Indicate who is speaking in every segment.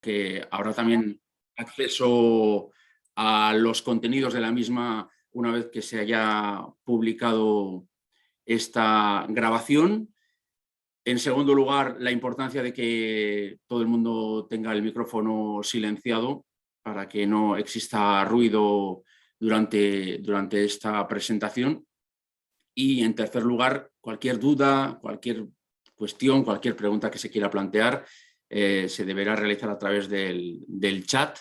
Speaker 1: que habrá también acceso a los contenidos de la misma una vez que se haya publicado esta grabación. En segundo lugar, la importancia de que todo el mundo tenga el micrófono silenciado para que no exista ruido durante esta presentación. Y en tercer lugar, cualquier duda, cualquier cuestión, cualquier pregunta que se quiera plantear, se deberá realizar a través del chat,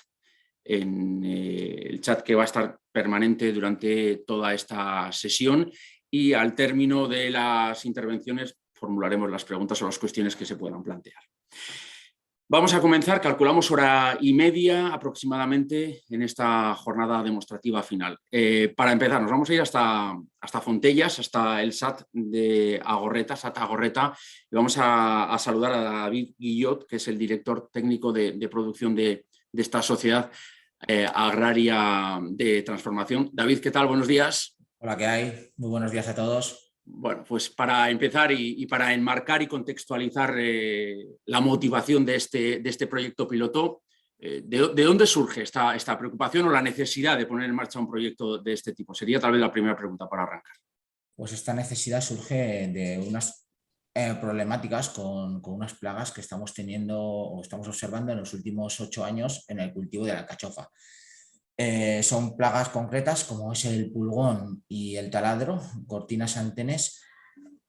Speaker 1: el chat que va a estar permanente durante toda esta sesión, y al término de las intervenciones formularemos las preguntas o las cuestiones que se puedan plantear. Vamos a comenzar, calculamos hora y media aproximadamente en esta jornada demostrativa final. Para empezar, nos vamos a ir hasta Fontellas, hasta el SAT de Agorreta, SAT Agorreta, y vamos a saludar a David Guillot, que es el director técnico de producción de esta sociedad agraria de transformación. David, ¿qué tal? Buenos días.
Speaker 2: Hola, ¿qué hay? Muy buenos días a todos.
Speaker 1: Bueno, pues para empezar y para enmarcar y contextualizar la motivación de este proyecto piloto, ¿de dónde surge esta preocupación o la necesidad de poner en marcha un proyecto de este tipo? Sería tal vez la primera pregunta para arrancar.
Speaker 2: Pues esta necesidad surge de unas problemáticas con unas plagas que estamos teniendo o estamos observando en los últimos 8 años en el cultivo de la alcachofa. Son plagas concretas como es el pulgón y el taladro, cortinas antenes,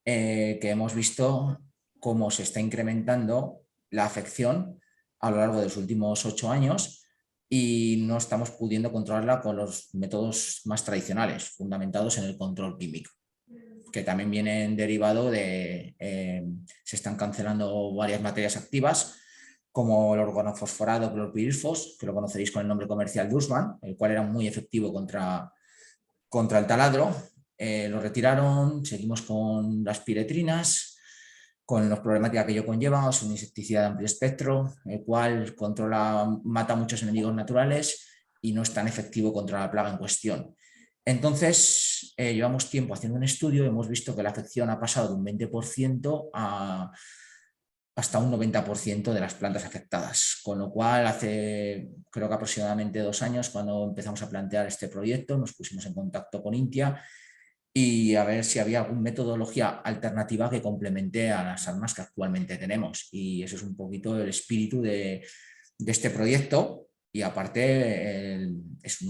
Speaker 2: que hemos visto cómo se está incrementando la afección a lo largo de los últimos 8 años y no estamos pudiendo controlarla con los métodos más tradicionales, fundamentados en el control químico, que también vienen derivado de, se están cancelando varias materias activas, como el organofosforado clorpirifos, que lo conoceréis con el nombre comercial Dursman, el cual era muy efectivo contra el taladro. Lo retiraron, seguimos con las piretrinas, con las problemáticas que ello conlleva. Es un insecticida de amplio espectro, el cual mata a muchos enemigos naturales y no es tan efectivo contra la plaga en cuestión. Entonces, llevamos tiempo haciendo un estudio y hemos visto que la afección ha pasado de un 20% hasta un 90% de las plantas afectadas, con lo cual hace creo que aproximadamente 2 años, cuando empezamos a plantear este proyecto, nos pusimos en contacto con Intia y a ver si había alguna metodología alternativa que complemente a las armas que actualmente tenemos, y eso es un poquito el espíritu de este proyecto. Y aparte es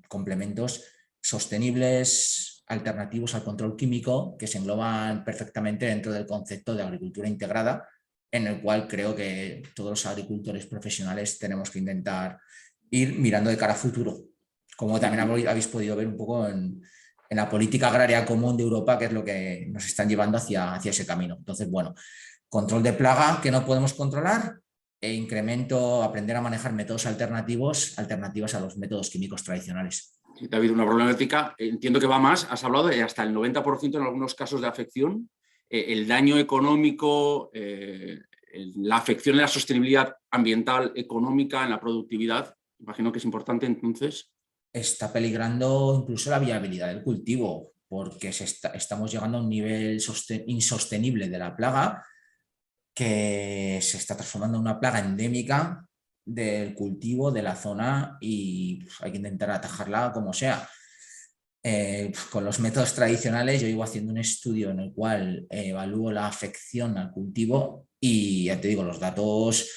Speaker 2: complementos sostenibles alternativos al control químico que se engloban perfectamente dentro del concepto de agricultura integrada, en el cual creo que todos los agricultores profesionales tenemos que intentar ir mirando de cara a futuro, como también habéis podido ver un poco en la política agraria común de Europa, que es lo que nos están llevando hacia ese camino. Entonces, bueno, control de plaga que no podemos controlar e incremento, aprender a manejar métodos alternativas a los métodos químicos tradicionales.
Speaker 1: Sí, David, una problemática, entiendo que va más, has hablado de hasta el 90% en algunos casos de afección. El daño económico, la afección en la sostenibilidad ambiental, económica, en la productividad, imagino que es importante entonces.
Speaker 2: Está peligrando incluso la viabilidad del cultivo, porque estamos llegando a un nivel insostenible de la plaga, que se está transformando en una plaga endémica del cultivo de la zona y hay que intentar atajarla como sea. Con los métodos tradicionales yo llevo haciendo un estudio en el cual evalúo la afección al cultivo y ya te digo, los datos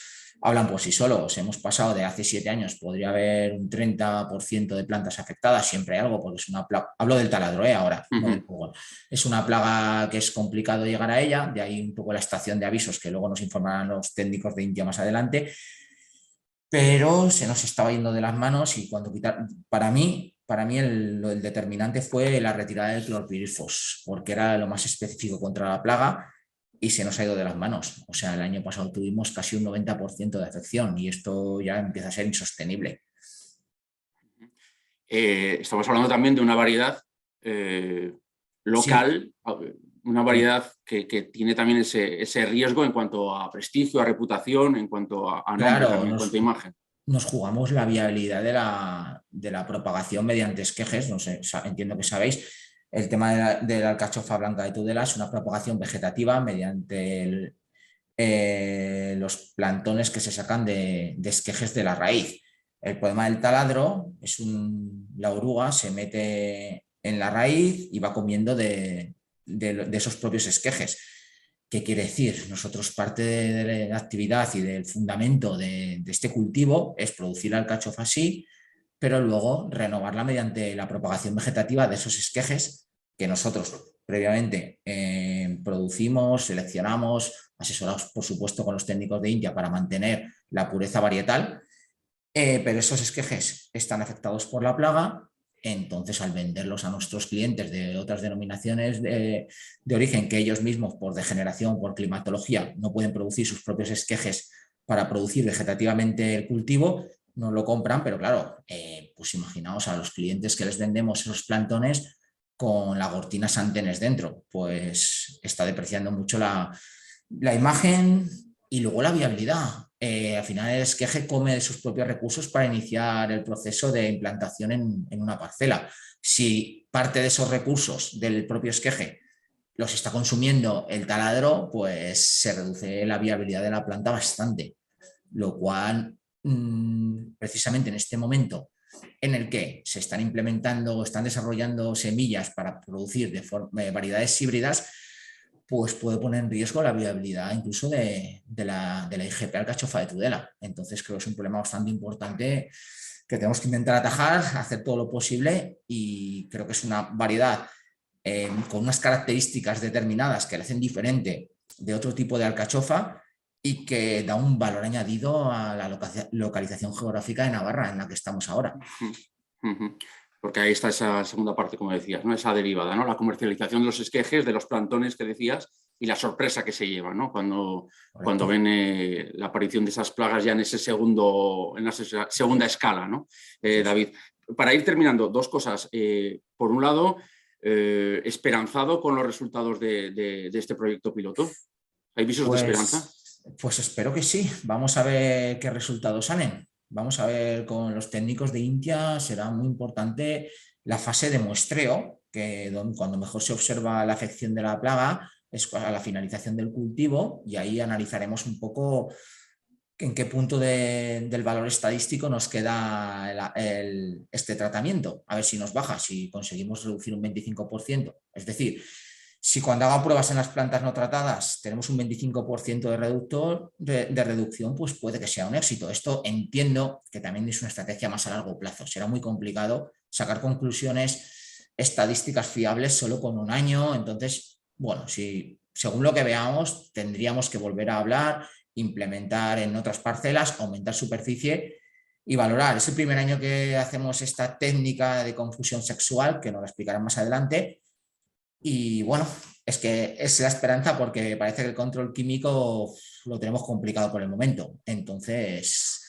Speaker 2: hablan por sí solos. Hemos pasado de hace 7 años, podría haber un 30% de plantas afectadas, siempre hay algo, porque es una plaga, hablo del taladro ahora, no del pulgón. Es una plaga que es complicado llegar a ella, de ahí un poco la estación de avisos que luego nos informarán los técnicos de Intia más adelante, pero se nos estaba yendo de las manos y cuando para mí el determinante fue la retirada del clorpirifos, porque era lo más específico contra la plaga y se nos ha ido de las manos. O sea, el año pasado tuvimos casi un 90% de afección y esto ya empieza a ser insostenible.
Speaker 1: Estamos hablando también de una variedad local, sí. Una variedad que tiene también ese riesgo en cuanto a prestigio, a reputación, en cuanto a nombre, claro, también, en cuanto a imagen.
Speaker 2: Nos jugamos la viabilidad de la propagación mediante esquejes, no sé, entiendo que sabéis. El tema de la alcachofa blanca de Tudela es una propagación vegetativa mediante los plantones que se sacan de esquejes de la raíz. El problema del taladro es la oruga se mete en la raíz y va comiendo de esos propios esquejes. ¿Qué quiere decir? Nosotros parte de la actividad y del fundamento de este cultivo es producir alcachofa sí, pero luego renovarla mediante la propagación vegetativa de esos esquejes que nosotros previamente producimos, seleccionamos, asesorados por supuesto con los técnicos de India para mantener la pureza varietal, pero esos esquejes están afectados por la plaga. Entonces, al venderlos a nuestros clientes de otras denominaciones de origen que ellos mismos, por degeneración, por climatología, no pueden producir sus propios esquejes para producir vegetativamente el cultivo, no lo compran, pero claro, pues imaginaos a los clientes que les vendemos esos plantones con la gortina santenes dentro, pues está depreciando mucho la imagen y luego la viabilidad. Al final el esqueje come de sus propios recursos para iniciar el proceso de implantación en una parcela. Si parte de esos recursos del propio esqueje los está consumiendo el taladro, pues se reduce la viabilidad de la planta bastante, lo cual precisamente en este momento en el que se están implementando o están desarrollando semillas para producir variedades híbridas, pues puede poner en riesgo la viabilidad incluso de la IGP alcachofa de Tudela. Entonces creo que es un problema bastante importante que tenemos que intentar atajar, hacer todo lo posible, y creo que es una variedad con unas características determinadas que le hacen diferente de otro tipo de alcachofa y que da un valor añadido a la localización geográfica de Navarra en la que estamos ahora.
Speaker 1: Porque ahí está esa segunda parte, como decías, ¿no? Esa derivada, ¿no? La comercialización de los esquejes, de los plantones que decías, y la sorpresa que se lleva, ¿no? Cuando ven la aparición de esas plagas ya en esa segunda escala, ¿no? David, para ir terminando, dos cosas. Por un lado, esperanzado con los resultados de este proyecto piloto. ¿Hay visos de esperanza?
Speaker 2: Pues espero que sí. Vamos a ver qué resultados salen. Vamos a ver con los técnicos de India, será muy importante la fase de muestreo, que cuando mejor se observa la afección de la plaga es a la finalización del cultivo, y ahí analizaremos un poco en qué punto del valor estadístico nos queda este tratamiento. A ver si nos baja, si conseguimos reducir un 25%. Es decir, si cuando haga pruebas en las plantas no tratadas tenemos un 25% de reducción, pues puede que sea un éxito. Esto entiendo que también es una estrategia más a largo plazo. Será muy complicado sacar conclusiones estadísticas fiables solo con un año. Entonces, bueno, según lo que veamos, tendríamos que volver a hablar, implementar en otras parcelas, aumentar superficie y valorar. Es el primer año que hacemos esta técnica de confusión sexual, que nos la explicarán más adelante. Y bueno, es que es la esperanza, porque parece que el control químico lo tenemos complicado por el momento. Entonces,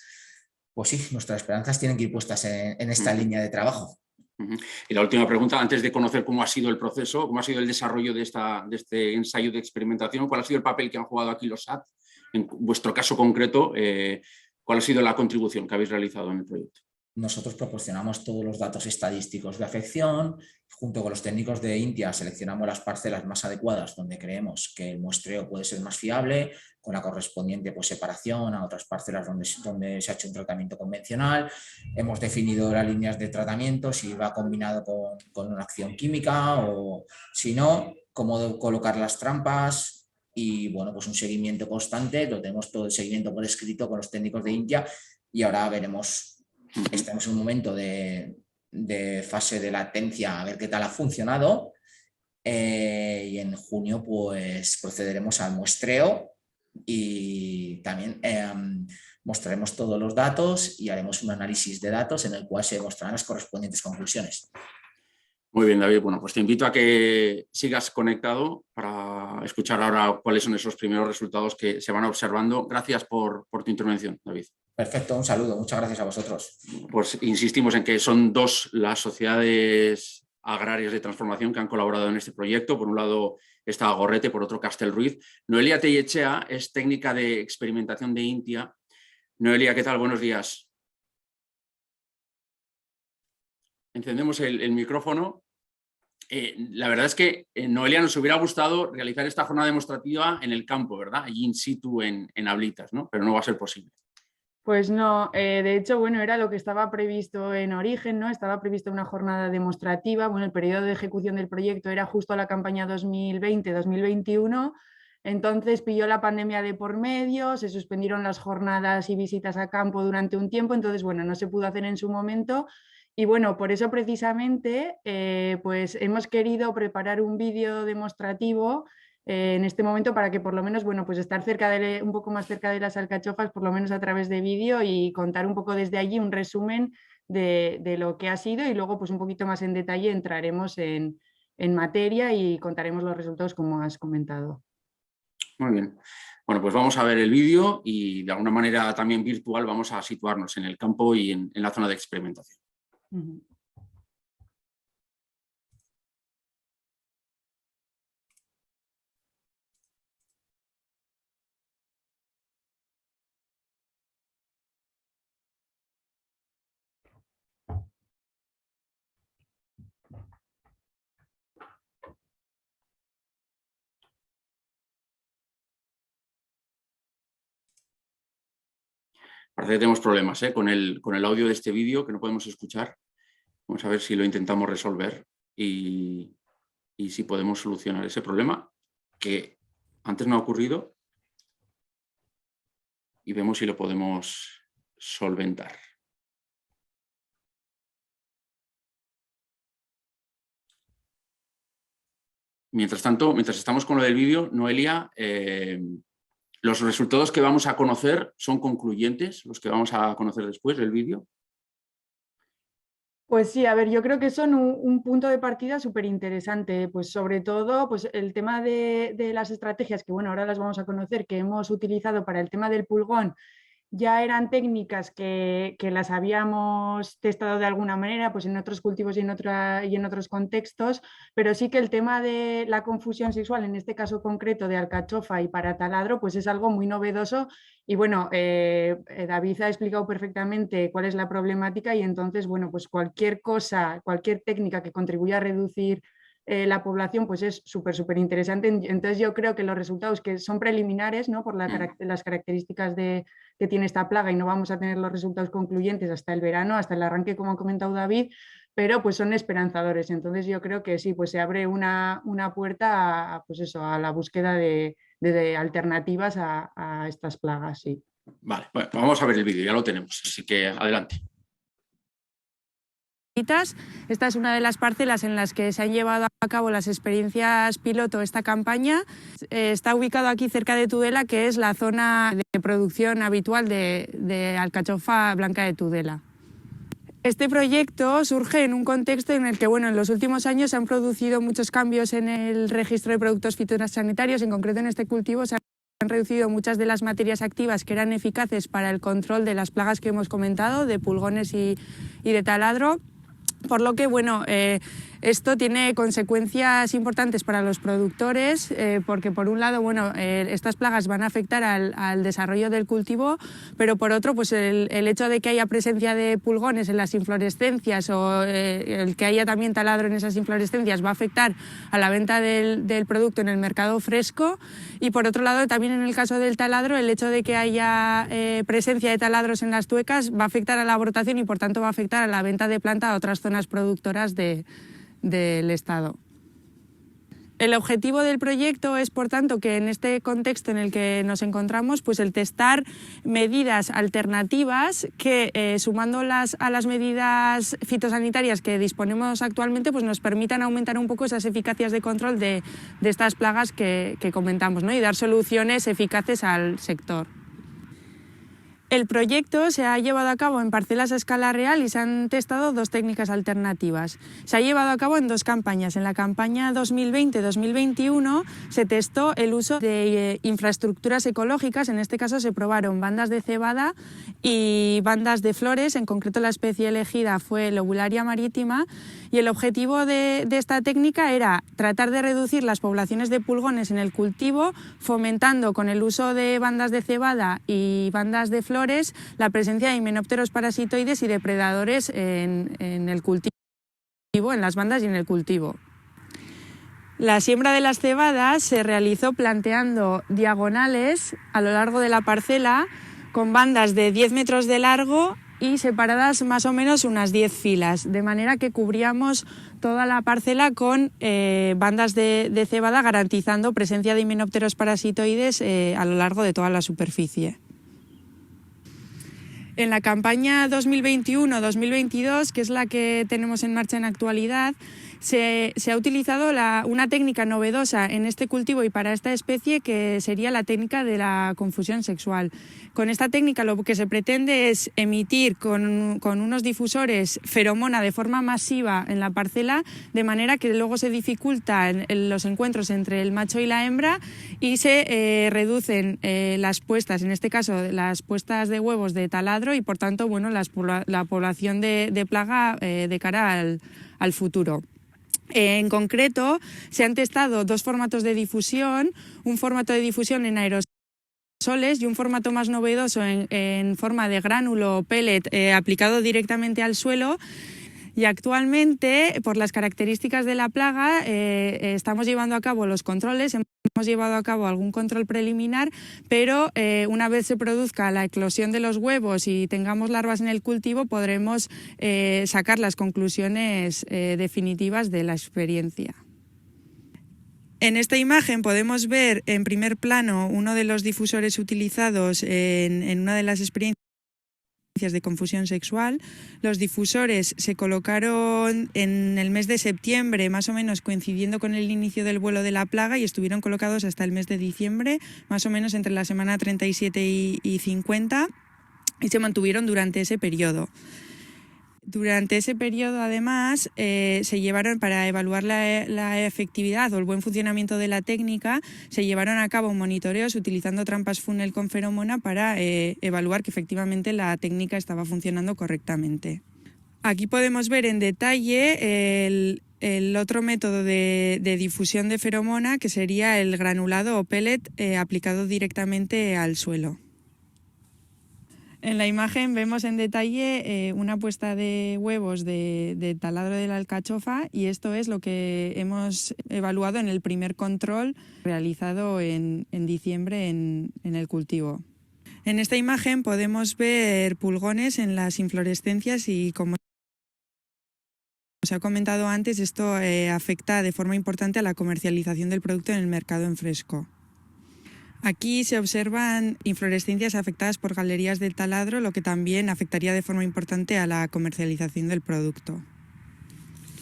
Speaker 2: pues sí, nuestras esperanzas tienen que ir puestas en esta línea de trabajo.
Speaker 1: Y la última pregunta, antes de conocer cómo ha sido el proceso, cómo ha sido el desarrollo de este ensayo de experimentación, ¿cuál ha sido el papel que han jugado aquí los SAT? En vuestro caso concreto, ¿cuál ha sido la contribución que habéis realizado en el proyecto?
Speaker 2: Nosotros proporcionamos todos los datos estadísticos de afección. Junto con los técnicos de India seleccionamos las parcelas más adecuadas donde creemos que el muestreo puede ser más fiable, con la correspondiente separación a otras parcelas donde se ha hecho un tratamiento convencional. Hemos definido las líneas de tratamiento, si va combinado con una acción química o si no, cómo colocar las trampas, y bueno, pues un seguimiento constante. Lo tenemos todo el seguimiento por escrito con los técnicos de India, y ahora veremos. Estamos en un momento de fase de latencia, a ver qué tal ha funcionado, y en junio pues procederemos al muestreo y también mostraremos todos los datos y haremos un análisis de datos en el cual se mostrarán las correspondientes conclusiones.
Speaker 1: Muy bien, David. Bueno, pues te invito a que sigas conectado para escuchar ahora cuáles son esos primeros resultados que se van observando. Gracias por tu intervención, David.
Speaker 2: Perfecto, un saludo. Muchas gracias a vosotros.
Speaker 1: Pues insistimos en que son dos las sociedades agrarias de transformación que han colaborado en este proyecto. Por un lado está Agorrete, por otro Castelruiz. Noelia Tellechea es técnica de experimentación de India. Noelia, ¿qué tal? Buenos días. Encendemos el micrófono La verdad es que, Noelia, nos hubiera gustado realizar esta jornada demostrativa en el campo, ¿verdad? Allí in situ en Ablitas, ¿no? Pero no va a ser posible.
Speaker 3: Pues no, de hecho, bueno, era lo que estaba previsto en origen, ¿no? Estaba prevista una jornada demostrativa, bueno, el periodo de ejecución del proyecto era justo la campaña 2020-2021, entonces pilló la pandemia de por medio, se suspendieron las jornadas y visitas a campo durante un tiempo, entonces, bueno, no se pudo hacer en su momento y bueno, por eso precisamente, pues hemos querido preparar un vídeo demostrativo en este momento para que por lo menos, bueno, pues estar un poco más cerca de las alcachofas, por lo menos a través de vídeo y contar un poco desde allí un resumen de lo que ha sido y luego pues un poquito más en detalle entraremos en materia y contaremos los resultados como has comentado.
Speaker 1: Muy bien. Bueno, pues vamos a ver el vídeo y de alguna manera también virtual vamos a situarnos en el campo y en la zona de experimentación.
Speaker 3: Uh-huh.
Speaker 1: Parece que tenemos problemas con el audio de este vídeo que no podemos escuchar. Vamos a ver si lo intentamos resolver y si podemos solucionar ese problema que antes no ha ocurrido y vemos si lo podemos solventar. Mientras tanto, mientras estamos con lo del vídeo, Noelia, los resultados que vamos a conocer son concluyentes, los que vamos a conocer después del vídeo.
Speaker 3: Pues sí, a ver, yo creo que son un punto de partida súper interesante, pues sobre todo pues el tema de las estrategias que, bueno, ahora las vamos a conocer, que hemos utilizado para el tema del pulgón, ya eran técnicas que las habíamos testado de alguna manera pues en otros cultivos y en otros contextos, pero sí que el tema de la confusión sexual, en este caso concreto de alcachofa y para taladro, pues es algo muy novedoso y bueno, David ha explicado perfectamente cuál es la problemática y entonces, bueno, pues cualquier cosa, cualquier técnica que contribuya a reducir la población pues es súper interesante. Entonces yo creo que los resultados que son preliminares, ¿no? Por las características que tiene esta plaga y no vamos a tener los resultados concluyentes hasta el verano, hasta el arranque como ha comentado David, pero pues son esperanzadores. Entonces yo creo que sí, pues se abre una puerta a, pues eso, a la búsqueda de alternativas a estas plagas. Sí.
Speaker 1: Vale, bueno, vamos a ver el vídeo, ya lo tenemos, así que adelante.
Speaker 4: Esta es una de las parcelas en las que se han llevado a cabo las experiencias piloto esta campaña. Está ubicado aquí cerca de Tudela, que es la zona de producción habitual de alcachofa blanca de Tudela. Este proyecto surge en un contexto en el que, bueno, en los últimos años se han producido muchos cambios en el registro de productos fitosanitarios, en concreto en este cultivo se han reducido muchas de las materias activas que eran eficaces para el control de las plagas que hemos comentado, de pulgones y de taladro. Por lo que, bueno, esto tiene consecuencias importantes para los productores porque, por un lado, bueno, estas plagas van a afectar al desarrollo del cultivo, pero por otro, pues el hecho de que haya presencia de pulgones en las inflorescencias o el que haya también taladro en esas inflorescencias va a afectar a la venta del producto en el mercado fresco. Y por otro lado, también en el caso del taladro, el hecho de que haya presencia de taladros en las tuecas va a afectar a la brotación y por tanto va a afectar a la venta de planta a otras zonas productoras del Estado. El objetivo del proyecto es, por tanto, que en este contexto en el que nos encontramos, pues el testar medidas alternativas que, sumándolas a las medidas fitosanitarias que disponemos actualmente, pues nos permitan aumentar un poco esas eficacias de control de estas plagas que comentamos, ¿no? Y dar soluciones eficaces al sector. El proyecto se ha llevado a cabo en parcelas a escala real y se han testado dos técnicas alternativas. Se ha llevado a cabo en dos campañas. En la campaña 2020-2021 se testó el uso de infraestructuras ecológicas. En este caso se probaron bandas de cebada y bandas de flores. En concreto la especie elegida fue Lobularia maritima y el objetivo de esta técnica era tratar de reducir las poblaciones de pulgones en el cultivo, fomentando con el uso de bandas de cebada y bandas de flores la presencia de himenópteros parasitoides y depredadores en el cultivo, en las bandas y en el cultivo. La siembra de las cebadas se realizó planteando diagonales a lo largo de la parcela con bandas de 10 metros de largo y separadas más o menos unas 10 filas, de manera que cubríamos toda la parcela con bandas de cebada, garantizando presencia de himenópteros parasitoides a lo largo de toda la superficie. En la campaña 2021-2022, que es la que tenemos en marcha en actualidad, se ha utilizado una técnica novedosa en este cultivo y para esta especie, que sería la técnica de la confusión sexual. Con esta técnica lo que se pretende es emitir con unos difusores feromona de forma masiva en la parcela, de manera que luego se dificultan los encuentros entre el macho y la hembra y se reducen las puestas, en este caso las puestas de huevos de taladro, y por tanto la población de plaga de cara al futuro. En concreto, se han testado 2 formatos de difusión, un formato de difusión en aerosoles y un formato más novedoso en forma de gránulo o pellet aplicado directamente al suelo. Y actualmente, por las características de la plaga, estamos llevando a cabo los controles. Hemos llevado a cabo algún control preliminar, pero una vez se produzca la eclosión de los huevos y tengamos larvas en el cultivo, podremos sacar las conclusiones definitivas de la experiencia. En esta imagen podemos ver en primer plano uno de los difusores utilizados en una de las experiencias de confusión sexual. Los difusores se colocaron en el mes de septiembre, más o menos coincidiendo con el inicio del vuelo de la plaga, y estuvieron colocados hasta el mes de diciembre, más o menos entre la semana 37 y 50, y se mantuvieron durante ese periodo. Durante ese periodo, además, se llevaron, para evaluar la efectividad o el buen funcionamiento de la técnica, se llevaron a cabo monitoreos utilizando trampas funnel con feromona para evaluar que efectivamente la técnica estaba funcionando correctamente. Aquí podemos ver en detalle el otro método de difusión de feromona, que sería el granulado o pellet aplicado directamente al suelo. En la imagen vemos en detalle una puesta de huevos de taladro de la alcachofa, y esto es lo que hemos evaluado en el primer control realizado en diciembre en el cultivo. En esta imagen podemos ver pulgones en las inflorescencias y, como os he comentado antes, esto afecta de forma importante a la comercialización del producto en el mercado en fresco. Aquí se observan inflorescencias afectadas por galerías del taladro, lo que también afectaría de forma importante a la comercialización del producto.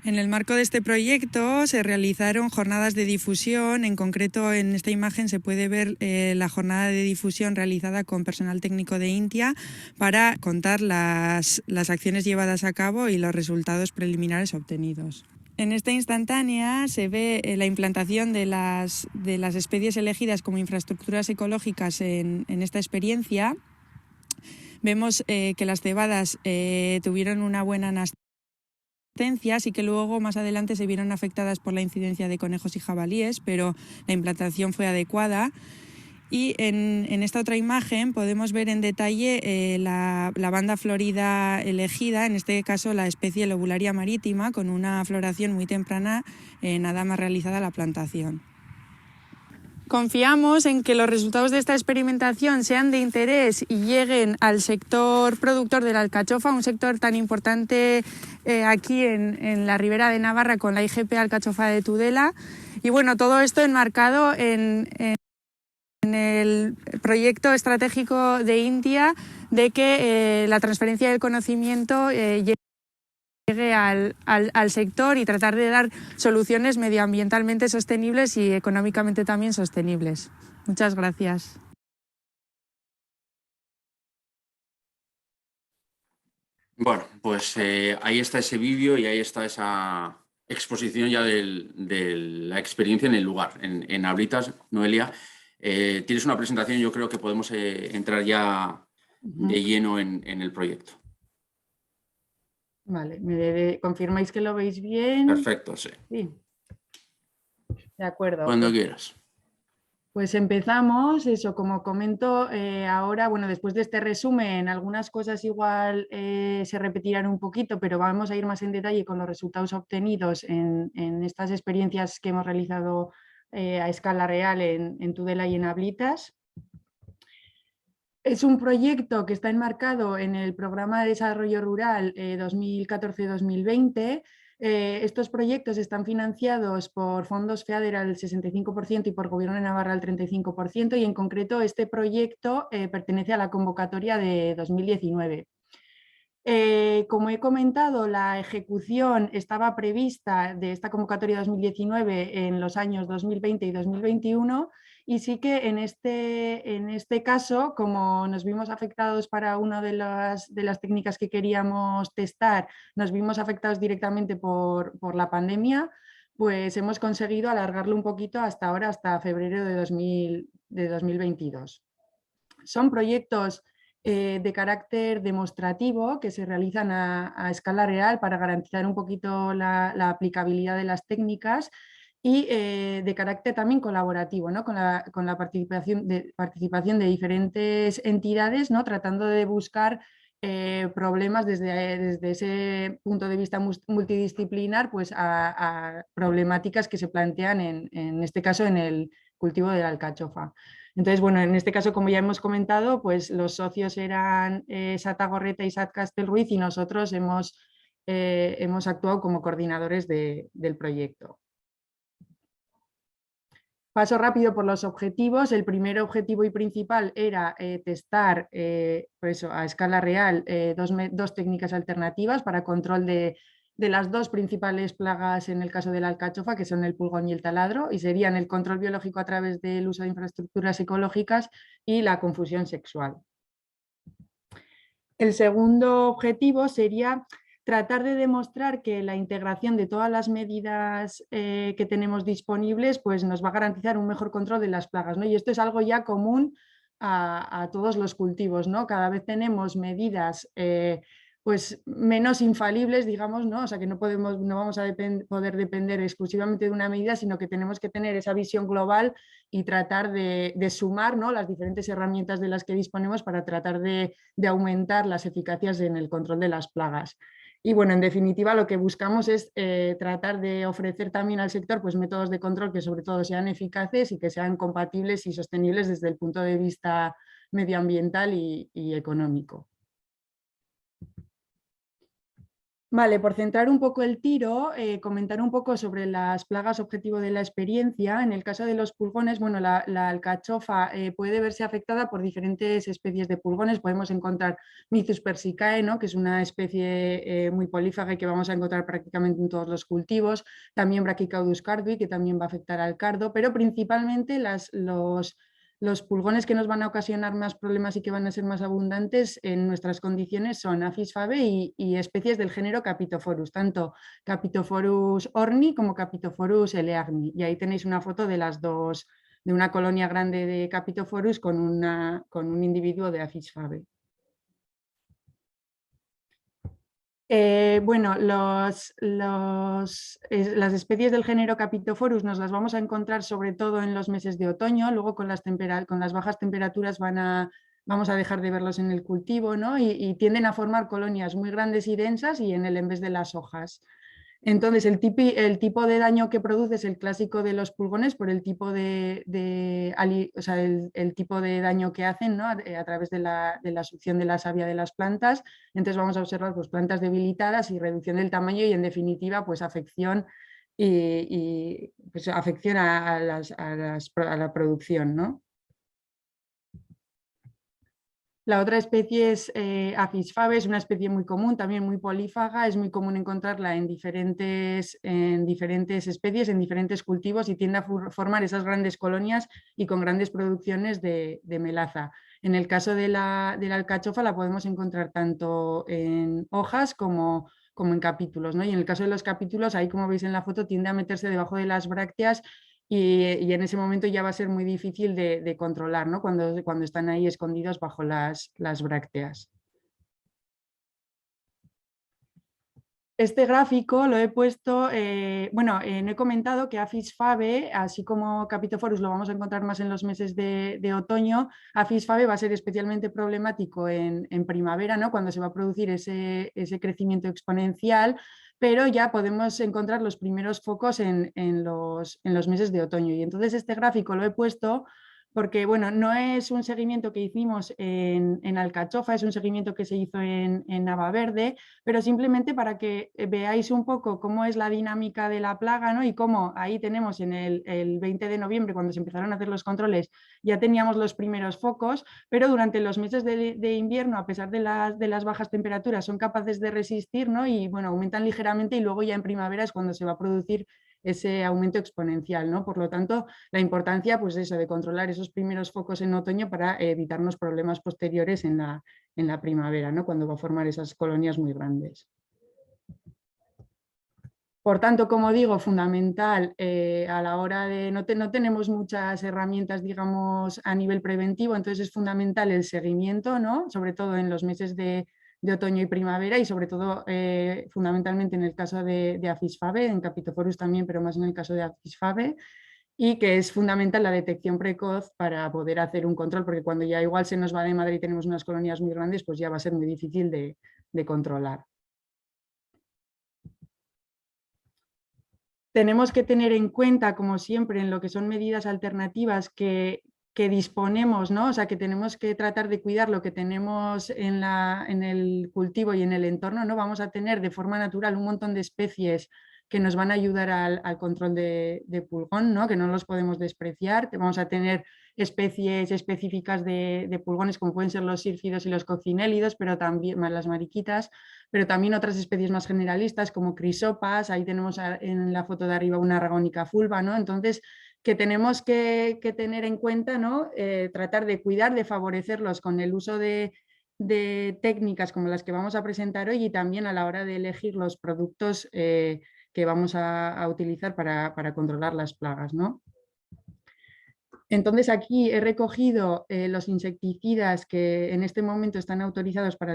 Speaker 4: En el marco de este proyecto se realizaron jornadas de difusión. En concreto, en esta imagen se puede ver la jornada de difusión realizada con personal técnico de INTIA para contar las acciones llevadas a cabo y los resultados preliminares obtenidos. En esta instantánea se ve la implantación de las especies elegidas como infraestructuras ecológicas en esta experiencia. Vemos que las cebadas tuvieron una buena nacencia, así que luego más adelante se vieron afectadas por la incidencia de conejos y jabalíes, pero la implantación fue adecuada. Y en esta otra imagen podemos ver en detalle la banda florida elegida, en este caso la especie Lobularia maritima, con una floración muy temprana nada más realizada la plantación. Confiamos en que los resultados de esta experimentación sean de interés y lleguen al sector productor de la alcachofa, un sector tan importante aquí en la Ribera de Navarra con la IGP Alcachofa de Tudela. Y bueno, todo esto enmarcado en el proyecto estratégico de INTIA de que la transferencia del conocimiento llegue al sector y tratar de dar soluciones medioambientalmente sostenibles y económicamente también sostenibles. Muchas gracias.
Speaker 1: Bueno, pues ahí está ese vídeo y ahí está esa exposición ya de la experiencia en el lugar, en Abritas. Noelia, tienes una presentación, yo creo que podemos entrar ya de lleno en el proyecto.
Speaker 3: Vale, ¿confirmáis que lo veis bien?
Speaker 1: Perfecto, sí.
Speaker 3: Sí. De acuerdo.
Speaker 1: Cuando quieras.
Speaker 3: Pues empezamos, eso, como comento, ahora, bueno, después de este resumen, algunas cosas igual se repetirán un poquito, pero vamos a ir más en detalle con los resultados obtenidos en estas experiencias que hemos realizado a escala real en Tudela y en Ablitas. Es un proyecto que está enmarcado en el Programa de Desarrollo Rural 2014-2020. Estos proyectos están financiados por fondos FEADER al 65% y por Gobierno de Navarra al 35%, y en concreto este proyecto pertenece a la convocatoria de 2019. Como he comentado, la ejecución estaba prevista de esta convocatoria 2019 en los años 2020 y 2021, y sí que en este caso, como nos vimos afectados para una de las técnicas que queríamos testar, nos vimos afectados directamente por la pandemia, pues hemos conseguido alargarlo un poquito hasta ahora, hasta febrero de 2022. Son proyectos de carácter demostrativo que se realizan a escala real para garantizar un poquito la aplicabilidad de las técnicas, y de carácter también colaborativo, ¿no? con la participación de diferentes entidades, ¿no? Tratando de buscar problemas desde ese punto de vista multidisciplinar, pues a problemáticas que se plantean en este caso en el cultivo de la alcachofa. Entonces, bueno, en este caso, como ya hemos comentado, pues los socios eran Sat Agorreta y Sat Castelruiz, y nosotros hemos actuado como coordinadores del proyecto. Paso rápido por los objetivos. El primer objetivo y principal era testar por eso, a escala real dos técnicas alternativas para control de las dos principales plagas en el caso de la alcachofa, que son el pulgón y el taladro, y serían el control biológico a través del uso de infraestructuras ecológicas y la confusión sexual. El segundo objetivo sería tratar de demostrar que la integración de todas las medidas que tenemos disponibles pues nos va a garantizar un mejor control de las plagas, ¿no? Y esto es algo ya común a todos los cultivos, ¿no? Cada vez tenemos medidas pues menos infalibles, digamos, ¿no? O sea, que no vamos a poder depender exclusivamente de una medida, sino que tenemos que tener esa visión global y tratar de sumar, ¿no? Las diferentes herramientas de las que disponemos para tratar de aumentar las eficacias en el control de las plagas. Y bueno, en definitiva, lo que buscamos es tratar de ofrecer también al sector pues, métodos de control que sobre todo sean eficaces y que sean compatibles y sostenibles desde el punto de vista medioambiental y económico. Vale, por centrar un poco el tiro, comentar un poco sobre las plagas objetivo de la experiencia. En el caso de los pulgones, bueno, la alcachofa puede verse afectada por diferentes especies de pulgones. Podemos encontrar Mythus persicae, ¿no? Que es una especie muy polífaga y que vamos a encontrar prácticamente en todos los cultivos. También Brachycaudus cardui, que también va a afectar al cardo, pero principalmente los pulgones que nos van a ocasionar más problemas y que van a ser más abundantes en nuestras condiciones son Apis fabe y especies del género Capitophorus, tanto Capitophorus orni como Capitophorus eleagni. Y ahí tenéis una foto de las dos, de una colonia grande de Capitophorus con un individuo de Apis fabe. Bueno, las especies del género Capitophorus nos las vamos a encontrar sobre todo en los meses de otoño. Luego con las bajas temperaturas vamos a dejar de verlos en el cultivo, ¿no? y tienden a formar colonias muy grandes y densas y en el envés de las hojas. Entonces, el tipo de daño que produce es el clásico de los pulgones por el tipo el tipo de daño que hacen, ¿no? a través de la succión de la savia de las plantas. Entonces vamos a observar pues, plantas debilitadas y reducción del tamaño y en definitiva pues, afección, pues, afección a la producción, ¿no? La otra especie es Apis fabe, es una especie muy común, también muy polífaga, es muy común encontrarla en diferentes especies, en diferentes cultivos y tiende a formar esas grandes colonias y con grandes producciones de melaza. En el caso de la alcachofa la podemos encontrar tanto en hojas como en capítulos, ¿no? Y en el caso de los capítulos, ahí como veis en la foto, tiende a meterse debajo de las brácteas y en ese momento ya va a ser muy difícil de controlar, ¿no? Cuando están ahí escondidos bajo las brácteas. Este gráfico lo he puesto, no he comentado que Apis Fabe, así como Capitophorus lo vamos a encontrar más en los meses de otoño, Apis Fabe va a ser especialmente problemático en primavera, ¿no? Cuando se va a producir ese crecimiento exponencial, pero ya podemos encontrar los primeros focos en los meses de otoño. Y entonces este gráfico lo he puesto porque bueno, no es un seguimiento que hicimos en alcachofa, es un seguimiento que se hizo en Navaverde, pero simplemente para que veáis un poco cómo es la dinámica de la plaga, ¿no? Y cómo ahí tenemos en el 20 de noviembre, cuando se empezaron a hacer los controles, ya teníamos los primeros focos, pero durante los meses de invierno, a pesar de las bajas temperaturas, son capaces de resistir, ¿no? Y bueno, aumentan ligeramente y luego ya en primavera es cuando se va a producir ese aumento exponencial, ¿no? Por lo tanto, la importancia, pues eso, de controlar esos primeros focos en otoño para evitarnos problemas posteriores en la primavera, ¿no? Cuando va a formar esas colonias muy grandes. Por tanto, como digo, fundamental a la hora de... No tenemos muchas herramientas, digamos, a nivel preventivo, entonces es fundamental el seguimiento, ¿no? Sobre todo en los meses de otoño y primavera y sobre todo fundamentalmente en el caso de Apis Fabe, en Capitophorus también, pero más en el caso de Apis Fabe, y que es fundamental la detección precoz para poder hacer un control, porque cuando ya igual se nos va de madre y tenemos unas colonias muy grandes, pues ya va a ser muy difícil de controlar. Tenemos que tener en cuenta, como siempre, en lo que son medidas alternativas que disponemos, ¿no? O sea, que tenemos que tratar de cuidar lo que tenemos en el cultivo y en el entorno, ¿no? Vamos a tener de forma natural un montón de especies que nos van a ayudar al control de pulgón, ¿no? Que no los podemos despreciar. Vamos a tener especies específicas de pulgones, como pueden ser los sírfidos y los coccinélidos, pero también más las mariquitas, pero también otras especies más generalistas como crisopas. Ahí tenemos en la foto de arriba una aragónica fulva, ¿no? Entonces, que tenemos que tener en cuenta, ¿no? Tratar de cuidar, de favorecerlos con el uso de técnicas como las que vamos a presentar hoy y también a la hora de elegir los productos que vamos a utilizar para controlar las plagas, ¿no? Entonces aquí he recogido los insecticidas que en este momento están autorizados para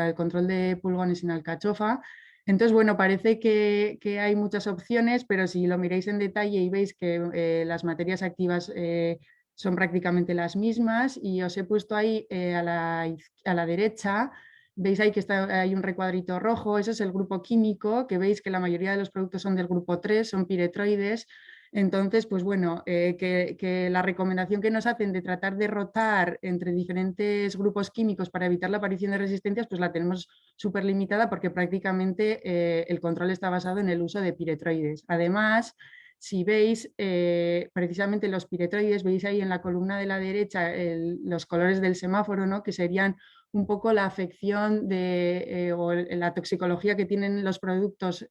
Speaker 3: el control de pulgones en alcachofa. Entonces, bueno, parece que hay muchas opciones, pero si lo miráis en detalle y veis que las materias activas son prácticamente las mismas, y os he puesto ahí a la derecha, veis ahí que hay un recuadrito rojo, eso es el grupo químico, que veis que la mayoría de los productos son del grupo 3, son piretroides. Entonces, pues bueno, que la recomendación que nos hacen de tratar de rotar entre diferentes grupos químicos para evitar la aparición de resistencias, pues la tenemos súper limitada porque prácticamente el control está basado en el uso de piretroides. Además, si veis precisamente los piretroides, veis ahí en la columna de la derecha los colores del semáforo, ¿no? Que serían un poco la afección o la toxicología que tienen los productos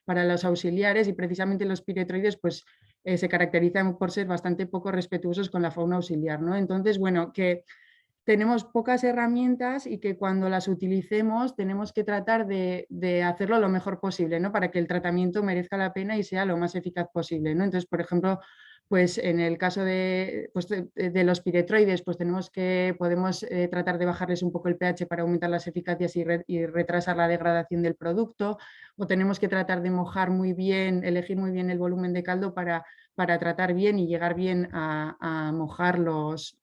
Speaker 3: para los auxiliares, y precisamente los piretroides pues, se caracterizan por ser bastante poco respetuosos con la fauna auxiliar, ¿no? Entonces, bueno, que tenemos pocas herramientas y que cuando las utilicemos tenemos que tratar de hacerlo lo mejor posible, ¿no? Para que el tratamiento merezca la pena y sea lo más eficaz posible, ¿no? Entonces, por ejemplo, pues en el caso de los piretroides, pues podemos tratar de bajarles un poco el pH para aumentar las eficacias y retrasar la degradación del producto, o tenemos que tratar de mojar muy bien, elegir muy bien el volumen de caldo para tratar bien y llegar bien a mojar los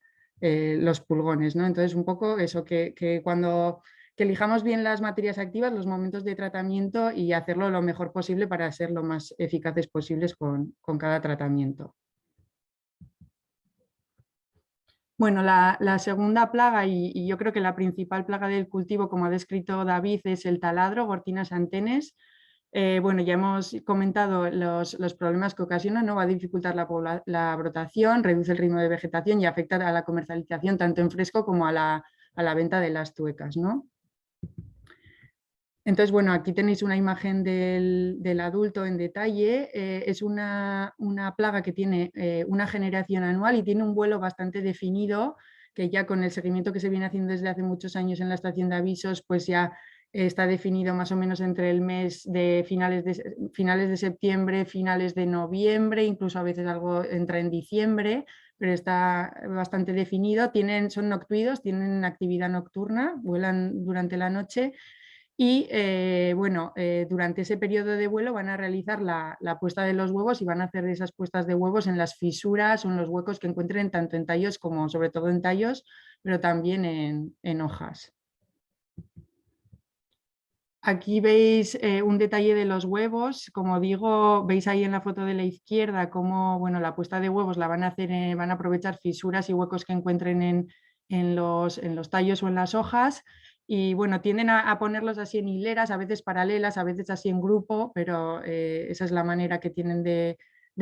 Speaker 3: pulgones, ¿no? Entonces, un poco eso, que cuando elijamos bien las materias activas, los momentos de tratamiento, y hacerlo lo mejor posible para ser lo más eficaces posibles con cada tratamiento. Bueno, la segunda plaga, y yo creo que la principal plaga del cultivo, como ha descrito David, es el taladro, Gortinas antenes. Bueno, ya hemos comentado los problemas que ocasiona, ¿no? Va a dificultar la brotación, reduce el ritmo de vegetación y afecta a la comercialización tanto en fresco como a la venta de las tuecas, ¿no? Entonces, bueno, aquí tenéis una imagen del adulto en detalle. Es una plaga que tiene una generación anual y tiene un vuelo bastante definido, que ya con el seguimiento que se viene haciendo desde hace muchos años en la estación de avisos, pues ya está definido más o menos entre el mes de finales de septiembre, finales de noviembre, incluso a veces algo entra en diciembre, pero está bastante definido. Son noctuidos, tienen actividad nocturna, vuelan durante la noche. Y bueno, durante ese periodo de vuelo van a realizar la puesta de los huevos y van a hacer esas puestas de huevos en las fisuras o en los huecos que encuentren tanto en tallos como sobre todo en tallos, pero también en hojas. Aquí veis un detalle de los huevos, como digo, veis ahí en la foto de la izquierda cómo bueno, la puesta de huevos la van a hacer, van a aprovechar fisuras y huecos que encuentren en los tallos o en las hojas y bueno, tienden a ponerlos así en hileras, a veces paralelas, a veces así en grupo, pero esa es la manera que tienen de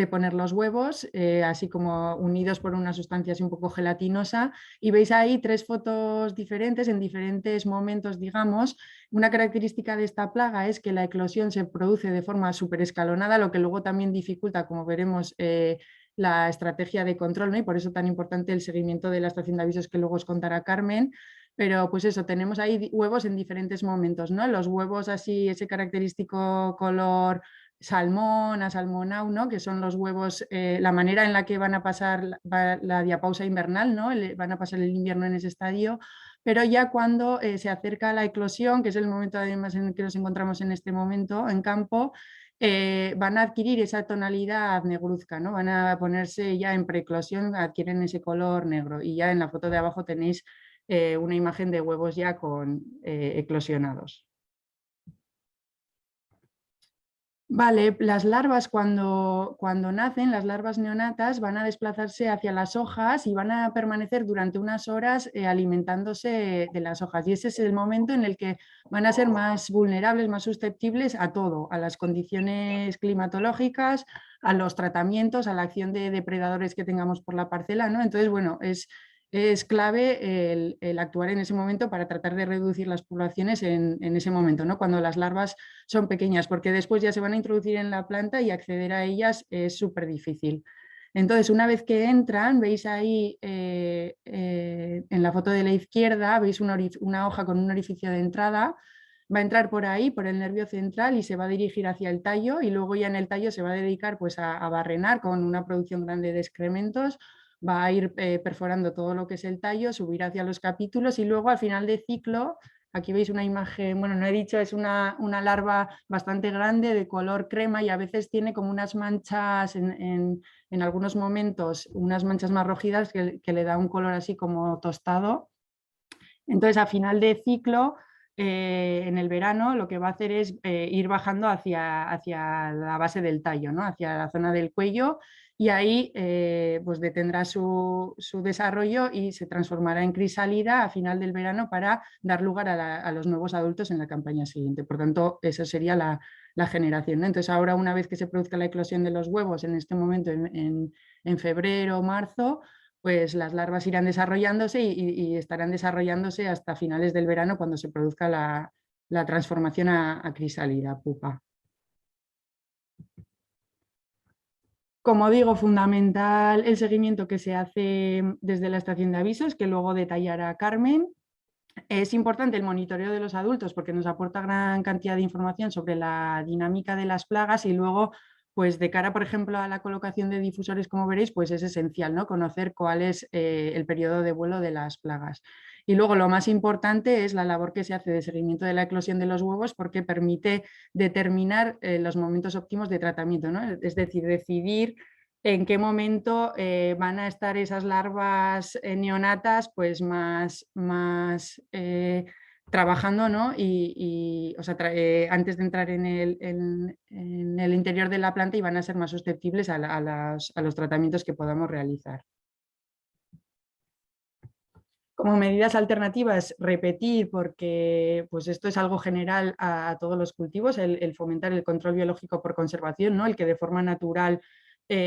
Speaker 3: poner los huevos, así como unidos por una sustancia así un poco gelatinosa y veis ahí 3 fotos diferentes en diferentes momentos, digamos. Una característica de esta plaga es que la eclosión se produce de forma súper escalonada, lo que luego también dificulta, como veremos, la estrategia de control, ¿no? Y por eso tan importante el seguimiento de la estación de avisos que luego os contará Carmen. Pero pues eso, tenemos ahí huevos en diferentes momentos, ¿no? Los huevos así, ese característico color salmón, asalmonau, ¿no? Que son los huevos, la manera en la que van a pasar la diapausa invernal, ¿no? Van a pasar el invierno en ese estadio, pero ya cuando se acerca la eclosión, que es el momento además en el que nos encontramos en este momento en campo, van a adquirir esa tonalidad negruzca, ¿no? Van a ponerse ya en preeclosión, adquieren ese color negro y ya en la foto de abajo tenéis una imagen de huevos ya con eclosionados. Vale, las larvas cuando nacen, las larvas neonatas van a desplazarse hacia las hojas y van a permanecer durante unas horas alimentándose de las hojas. Y ese es el momento en el que van a ser más vulnerables, más susceptibles a todo, a las condiciones climatológicas, a los tratamientos, a la acción de depredadores que tengamos por la parcela, ¿no? Entonces, bueno, es clave el actuar en ese momento para tratar de reducir las poblaciones en ese momento, ¿no? Cuando las larvas son pequeñas, porque después ya se van a introducir en la planta y acceder a ellas es súper difícil. Entonces, una vez que entran, veis ahí en la foto de la izquierda, veis una hoja con un orificio de entrada, va a entrar por ahí, por el nervio central y se va a dirigir hacia el tallo y luego ya en el tallo se va a dedicar pues, a barrenar con una producción grande de excrementos, va a ir perforando todo lo que es el tallo, subir hacia los capítulos y luego al final de ciclo, aquí veis una imagen, bueno, no he dicho, es una larva bastante grande de color crema y a veces tiene como unas manchas en algunos momentos, unas manchas más rojidas que le da un color así como tostado. Entonces, a final de ciclo, en el verano, lo que va a hacer es ir bajando hacia la base del tallo, ¿no? Hacia la zona del cuello y ahí pues detendrá su desarrollo y se transformará en crisálida a final del verano para dar lugar a los nuevos adultos en la campaña siguiente. Por tanto, esa sería la generación, ¿no? Entonces, ahora una vez que se produzca la eclosión de los huevos, en este momento, en febrero o marzo, pues las larvas irán desarrollándose y estarán desarrollándose hasta finales del verano cuando se produzca la transformación a crisálida, pupa. Como digo, fundamental el seguimiento que se hace desde la estación de avisos, que luego detallará Carmen. Es importante el monitoreo de los adultos porque nos aporta gran cantidad de información sobre la dinámica de las plagas y luego, pues de cara, por ejemplo, a la colocación de difusores, como veréis, pues es esencial, ¿no? Conocer cuál es el periodo de vuelo de las plagas. Y luego lo más importante es la labor que se hace de seguimiento de la eclosión de los huevos porque permite determinar los momentos óptimos de tratamiento, ¿no? Es decir, decidir en qué momento van a estar esas larvas neonatas pues más trabajando, ¿no? O sea, antes de entrar en el interior de la planta y van a ser más susceptibles a los tratamientos que podamos realizar. Como medidas alternativas, repetir, porque pues esto es algo general a todos los cultivos, el fomentar el control biológico por conservación, ¿no? El que de forma natural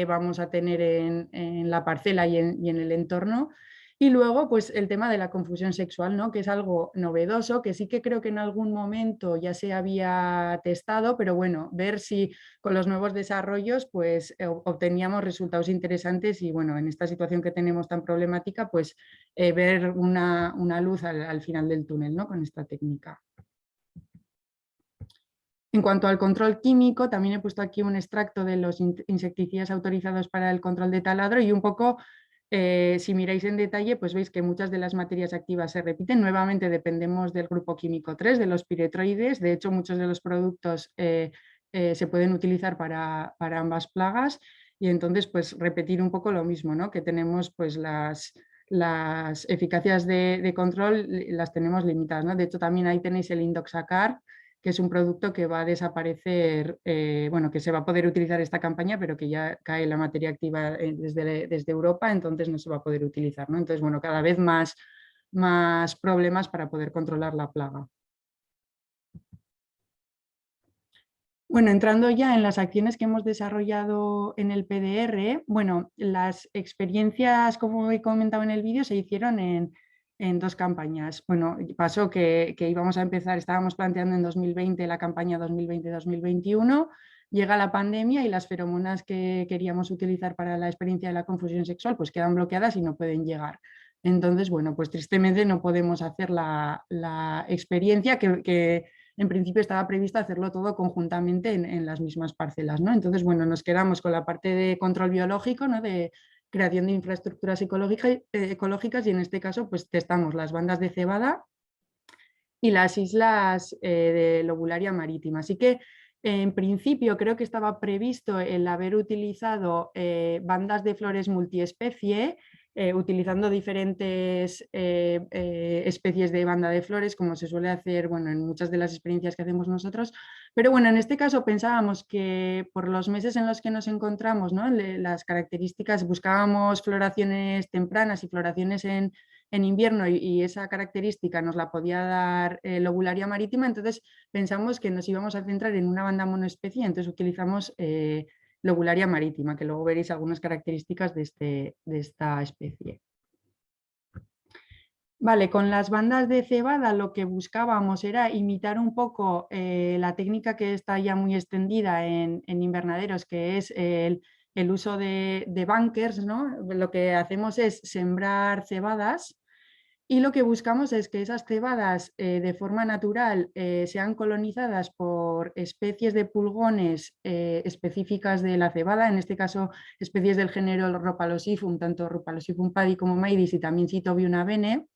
Speaker 3: vamos a tener en la parcela y en el entorno. Y luego, pues el tema de la confusión sexual, ¿no? Que es algo novedoso, que sí que creo que en algún momento ya se había testado, pero bueno, ver si con los nuevos desarrollos pues obteníamos resultados interesantes y bueno, en esta situación que tenemos tan problemática, pues ver una luz al final del túnel, ¿no? Con esta técnica. En cuanto al control químico, también he puesto aquí un extracto de los insecticidas autorizados para el control de taladro y un poco Si miráis en detalle, pues veis que muchas de las materias activas se repiten. Nuevamente dependemos del grupo químico 3, de los piretroides. De hecho, muchos de los productos se pueden utilizar para ambas plagas y entonces pues repetir un poco lo mismo, ¿no? Que tenemos pues las eficacias de control las tenemos limitadas, ¿no? De hecho, también ahí tenéis el Indoxacar, que es un producto que va a desaparecer, bueno, que se va a poder utilizar esta campaña, pero que ya cae la materia activa desde Europa, entonces no se va a poder utilizar, ¿no? Entonces, bueno, cada vez más problemas para poder controlar la plaga. Bueno, entrando ya en las acciones que hemos desarrollado en el PDR, bueno, las experiencias, como he comentado en el vídeo, se hicieron en 2 campañas. Bueno, pasó que íbamos a empezar, estábamos planteando en 2020 la campaña 2020-2021, llega la pandemia y las feromonas que queríamos utilizar para la experiencia de la confusión sexual pues quedan bloqueadas y no pueden llegar. Entonces, bueno, pues tristemente no podemos hacer la experiencia que en principio estaba previsto hacerlo todo conjuntamente en las mismas parcelas, ¿no? Entonces, bueno, nos quedamos con la parte de control biológico, ¿no? De creación de infraestructuras ecológicas y en este caso pues testamos las bandas de cebada y las islas de lobularia marítima. Así que en principio creo que estaba previsto el haber utilizado bandas de flores multiespecie, utilizando diferentes especies de banda de flores, como se suele hacer bueno, en muchas de las experiencias que hacemos nosotros. Pero bueno, en este caso pensábamos que por los meses en los que nos encontramos, ¿no? Las características, buscábamos floraciones tempranas y floraciones en invierno y esa característica nos la podía dar lobularia marítima, entonces pensamos que nos íbamos a centrar en una banda monoespecie, entonces utilizamos lobularia marítima, que luego veréis algunas características de esta especie. Vale, con las bandas de cebada lo que buscábamos era imitar un poco la técnica que está ya muy extendida en invernaderos, que es el uso de bunkers, ¿no? Lo que hacemos es sembrar cebadas y lo que buscamos es que esas cebadas de forma natural sean colonizadas por especies de pulgones específicas de la cebada, en este caso especies del género Rhopalosifum, tanto Rhopalosifum padi como maidis y también Cytobium avene,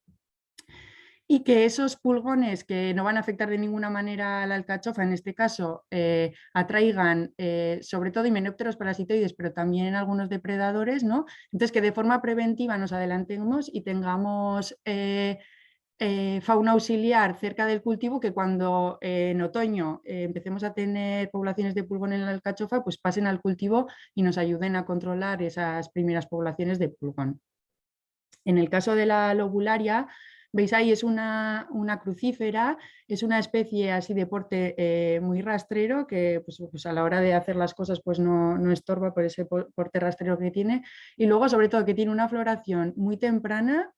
Speaker 3: y que esos pulgones que no van a afectar de ninguna manera a la alcachofa, en este caso, atraigan sobre todo himenópteros parasitoides, pero también algunos depredadores, ¿no? Entonces, que de forma preventiva nos adelantemos y tengamos fauna auxiliar cerca del cultivo, que cuando en otoño empecemos a tener poblaciones de pulgón en la alcachofa, pues pasen al cultivo y nos ayuden a controlar esas primeras poblaciones de pulgón. En el caso de la lobularia, veis ahí es una crucífera, es una especie así de porte muy rastrero que pues a la hora de hacer las cosas pues no estorba por ese porte rastrero que tiene, y luego sobre todo que tiene una floración muy temprana,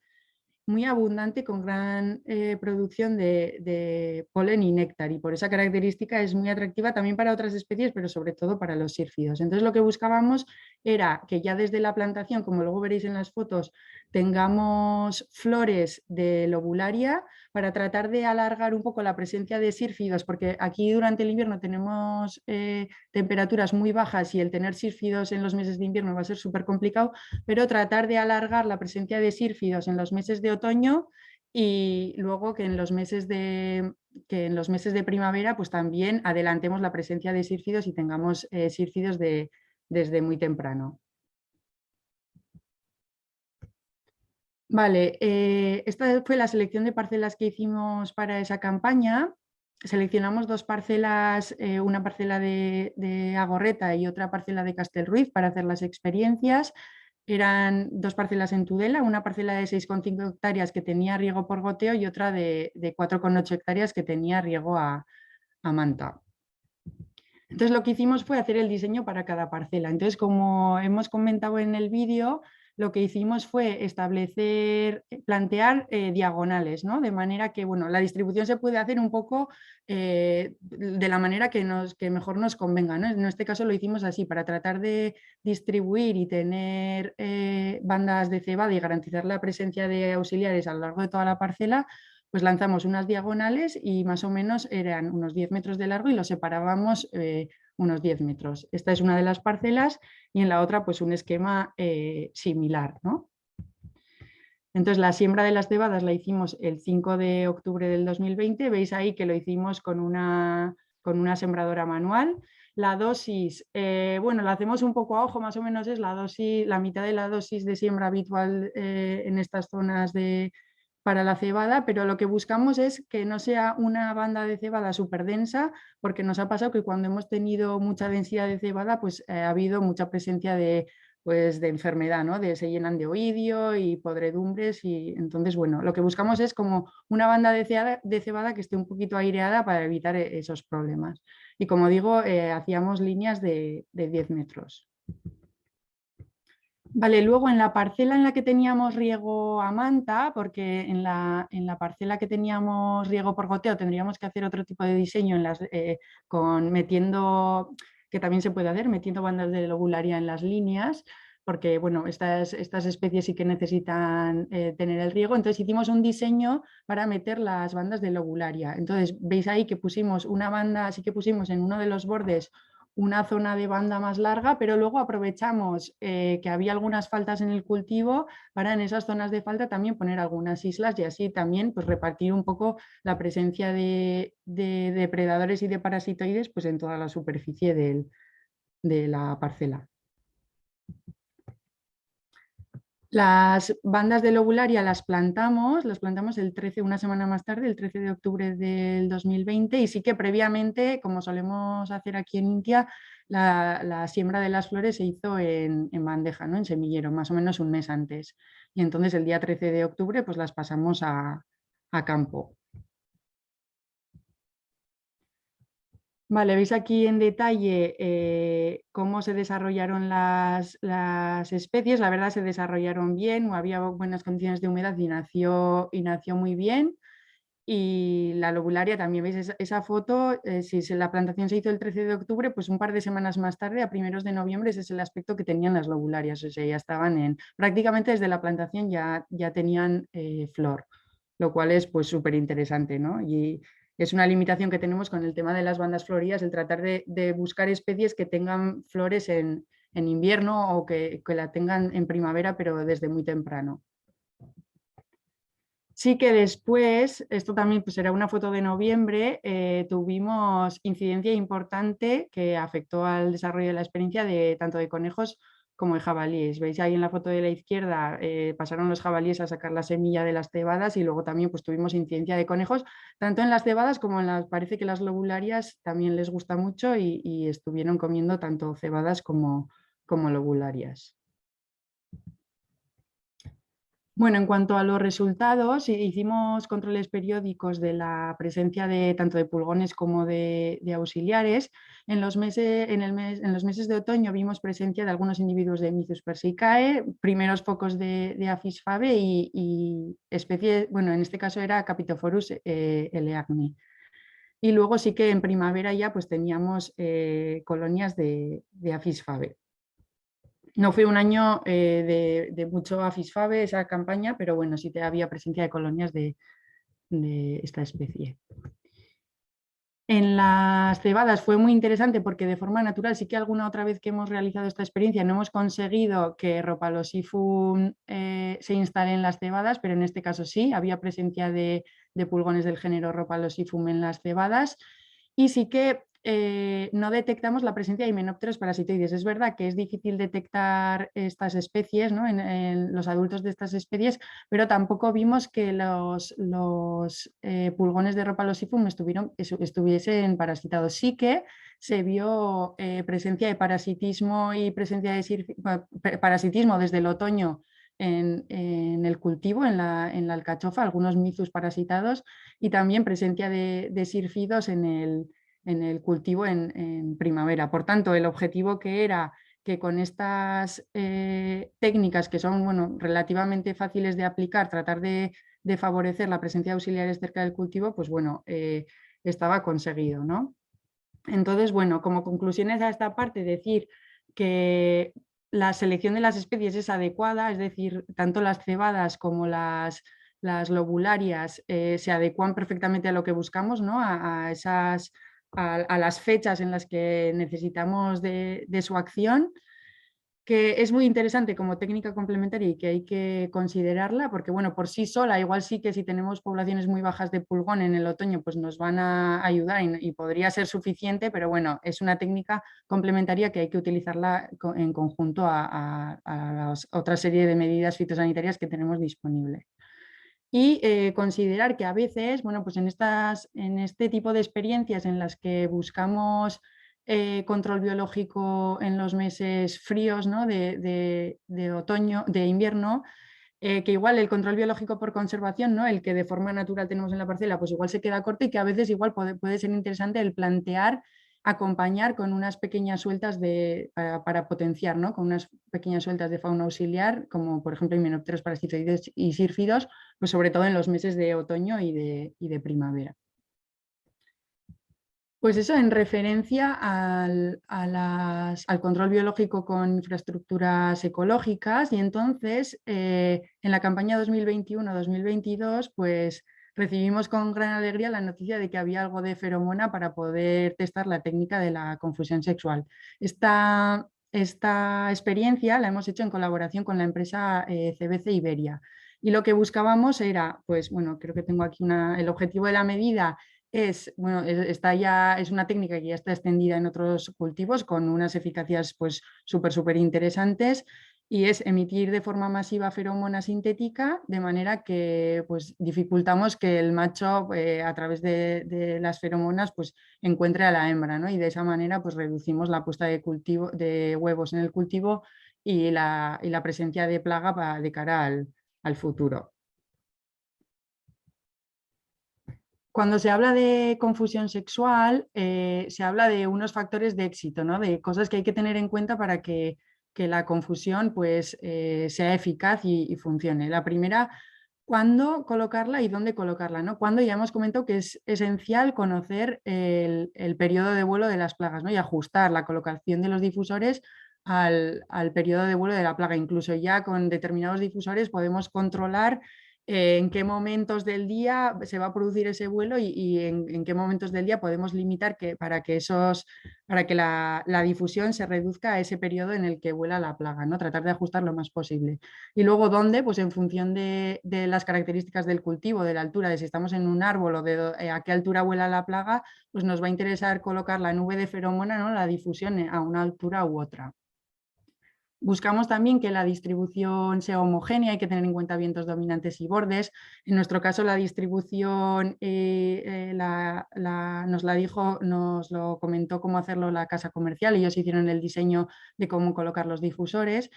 Speaker 3: muy abundante, con gran producción de polen y néctar, y por esa característica es muy atractiva también para otras especies, pero sobre todo para los sírfidos. Entonces lo que buscábamos era que ya desde la plantación, como luego veréis en las fotos, tengamos flores de lobularia para tratar de alargar un poco la presencia de sírfidos, porque aquí durante el invierno tenemos temperaturas muy bajas y el tener sírfidos en los meses de invierno va a ser súper complicado, pero tratar de alargar la presencia de sírfidos en los meses de otoño y luego que en los meses de primavera pues también adelantemos la presencia de sírfidos y tengamos sírfidos desde muy temprano. Vale, esta fue la selección de parcelas que hicimos para esa campaña. Seleccionamos 2 parcelas, una parcela de Agorreta y otra parcela de Castelruiz para hacer las experiencias. Eran 2 parcelas en Tudela, una parcela de 6,5 hectáreas que tenía riego por goteo y otra de 4,8 hectáreas que tenía riego a manta. Entonces lo que hicimos fue hacer el diseño para cada parcela. Entonces, como hemos comentado en el vídeo, lo que hicimos fue plantear diagonales, ¿no? De manera que bueno, la distribución se puede hacer un poco de la manera que mejor nos convenga, ¿no? En este caso lo hicimos así, para tratar de distribuir y tener bandas de cebada y garantizar la presencia de auxiliares a lo largo de toda la parcela. Pues lanzamos unas diagonales y más o menos eran unos 10 metros de largo y los separábamos unos 10 metros. Esta es una de las parcelas y en la otra pues un esquema similar, ¿no? Entonces la siembra de las cebadas la hicimos el 5 de octubre del 2020, veis ahí que lo hicimos con una sembradora manual. La dosis, bueno, la hacemos un poco a ojo, más o menos es la dosis, la mitad de la dosis de siembra habitual en estas zonas para la cebada, pero lo que buscamos es que no sea una banda de cebada súper densa, porque nos ha pasado que cuando hemos tenido mucha densidad de cebada, pues ha habido mucha presencia de enfermedad, ¿no? Se llenan de oidio y podredumbres, y entonces, bueno, lo que buscamos es como una banda de cebada que esté un poquito aireada para evitar esos problemas. Y como digo, hacíamos líneas de 10 metros. Vale, luego en la parcela en la que teníamos riego a manta, porque en la parcela que teníamos riego por goteo tendríamos que hacer otro tipo de diseño metiendo, que también se puede hacer, metiendo bandas de lobularia en las líneas, porque bueno, estas especies sí que necesitan tener el riego. Entonces hicimos un diseño para meter las bandas de lobularia. Entonces veis ahí que pusimos una banda, sí que pusimos en uno de los bordes una zona de banda más larga, pero luego aprovechamos que había algunas faltas en el cultivo para en esas zonas de falta también poner algunas islas, y así también pues repartir un poco la presencia de depredadores y de parasitoides pues en toda la superficie de la parcela. Las bandas de lobularia las plantamos el 13, una semana más tarde, el 13 de octubre del 2020, y sí que previamente, como solemos hacer aquí en Intia, la siembra de las flores se hizo en bandeja, ¿no? En semillero, más o menos un mes antes. Y entonces el día 13 de octubre pues las pasamos a campo. Vale, veis aquí en detalle cómo se desarrollaron las especies. La verdad se desarrollaron bien, había buenas condiciones de humedad y nació muy bien. Y la lobularia también, veis esa foto, si la plantación se hizo el 13 de octubre, pues un par de semanas más tarde, a primeros de noviembre, ese es el aspecto que tenían las lobularias. O sea, ya estaban prácticamente desde la plantación ya tenían flor, lo cual es pues súper interesante, ¿no? Y es una limitación que tenemos con el tema de las bandas floridas, el tratar de buscar especies que tengan flores en invierno, o que la tengan en primavera, pero desde muy temprano. Sí que después, esto también pues era una foto de noviembre, tuvimos incidencia importante que afectó al desarrollo de la experiencia tanto de conejos como de jabalíes. Veis ahí en la foto de la izquierda, pasaron los jabalíes a sacar la semilla de las cebadas, y luego también pues tuvimos incidencia de conejos, tanto en las cebadas como en parece que las lobularias también les gusta mucho, y estuvieron comiendo tanto cebadas como lobularias. Bueno, en cuanto a los resultados, hicimos controles periódicos de la presencia tanto de pulgones como de auxiliares. En los meses de otoño vimos presencia de algunos individuos de Mythus persicae, primeros focos de Apis fabe y especie, bueno, en este caso era Capitophorus eleagni. Y luego sí que en primavera ya pues teníamos colonias de Apis fabe. No fue un año de mucho Apis fabe esa campaña, pero bueno, sí había presencia de colonias de esta especie. En las cebadas fue muy interesante porque de forma natural, sí que alguna otra vez que hemos realizado esta experiencia no hemos conseguido que Rhopalosifum se instale en las cebadas, pero en este caso sí, había presencia de pulgones del género Rhopalosifum en las cebadas, y sí que no detectamos la presencia de Hymenopteros parasitoides. Es verdad que es difícil detectar estas especies, ¿no? en los adultos de estas especies, pero tampoco vimos que los pulgones de Rhopalosifum estuviesen parasitados. Sí que se vio presencia de parasitismo y presencia de parasitismo desde el otoño en el cultivo, en la alcachofa, algunos Mythus parasitados, y también presencia de sírfidos en el cultivo en primavera. Por tanto, el objetivo que era que con estas técnicas, que son bueno, relativamente fáciles de aplicar, tratar de favorecer la presencia de auxiliares cerca del cultivo, pues bueno, estaba conseguido, ¿no? Entonces, bueno, como conclusiones a esta parte, decir que la selección de las especies es adecuada, es decir, tanto las cebadas como las lobularias se adecuan perfectamente a lo que buscamos, ¿no? a las fechas en las que necesitamos de su acción. que es muy interesante como técnica complementaria y que hay que considerarla, porque bueno, por sí sola, igual sí que si tenemos poblaciones muy bajas de pulgón en el otoño, pues nos van a ayudar y podría ser suficiente, pero bueno, es una técnica complementaria que hay que utilizarla en conjunto a la otra serie de medidas fitosanitarias que tenemos disponibles. Y considerar que a veces, bueno, pues en este tipo de experiencias en las que buscamos control biológico en los meses fríos, ¿no? de otoño, de invierno, que igual el control biológico por conservación, ¿no? El que de forma natural tenemos en la parcela, pues igual se queda corto y que a veces igual puede ser interesante el plantear acompañar con unas pequeñas sueltas para potenciar, ¿no? Con unas pequeñas sueltas de fauna auxiliar, como por ejemplo himenópteros, parasitoides y sírfidos, pues sobre todo en los meses de otoño y de primavera. Pues eso, en referencia al control biológico con infraestructuras ecológicas, y entonces en la campaña 2021-2022 pues recibimos con gran alegría la noticia de que había algo de feromona para poder testar la técnica de la confusión sexual. Esta experiencia la hemos hecho en colaboración con la empresa CBC Iberia, y lo que buscábamos era, pues bueno, creo que tengo aquí el objetivo de la medida es una técnica que ya está extendida en otros cultivos con unas eficacias pues súper interesantes, y es emitir de forma masiva feromona sintética de manera que pues dificultamos que el macho a través de las feromonas pues encuentre a la hembra, ¿no? Y de esa manera pues reducimos la puesta de huevos en el cultivo y la presencia de plaga de cara al futuro. Cuando se habla de confusión sexual, se habla de unos factores de éxito, ¿no? De cosas que hay que tener en cuenta para que la confusión pues, sea eficaz y funcione. La primera, cuándo colocarla y dónde colocarla, ¿no? Cuando ya hemos comentado que es esencial conocer el periodo de vuelo de las plagas, ¿no? Y ajustar la colocación de los difusores al periodo de vuelo de la plaga. Incluso ya con determinados difusores podemos controlar en qué momentos del día se va a producir ese vuelo y en qué momentos del día podemos limitar para que la difusión se reduzca a ese periodo en el que vuela la plaga, ¿no? Tratar de ajustar lo más posible. Y luego dónde, pues en función de las características del cultivo, de la altura, de si estamos en un árbol o de a qué altura vuela la plaga, pues nos va a interesar colocar la nube de feromona, ¿no? La difusión a una altura u otra. Buscamos también que la distribución sea homogénea, hay que tener en cuenta vientos dominantes y bordes. En nuestro caso la distribución nos lo comentó cómo hacerlo la casa comercial, ellos hicieron el diseño de cómo colocar los difusores.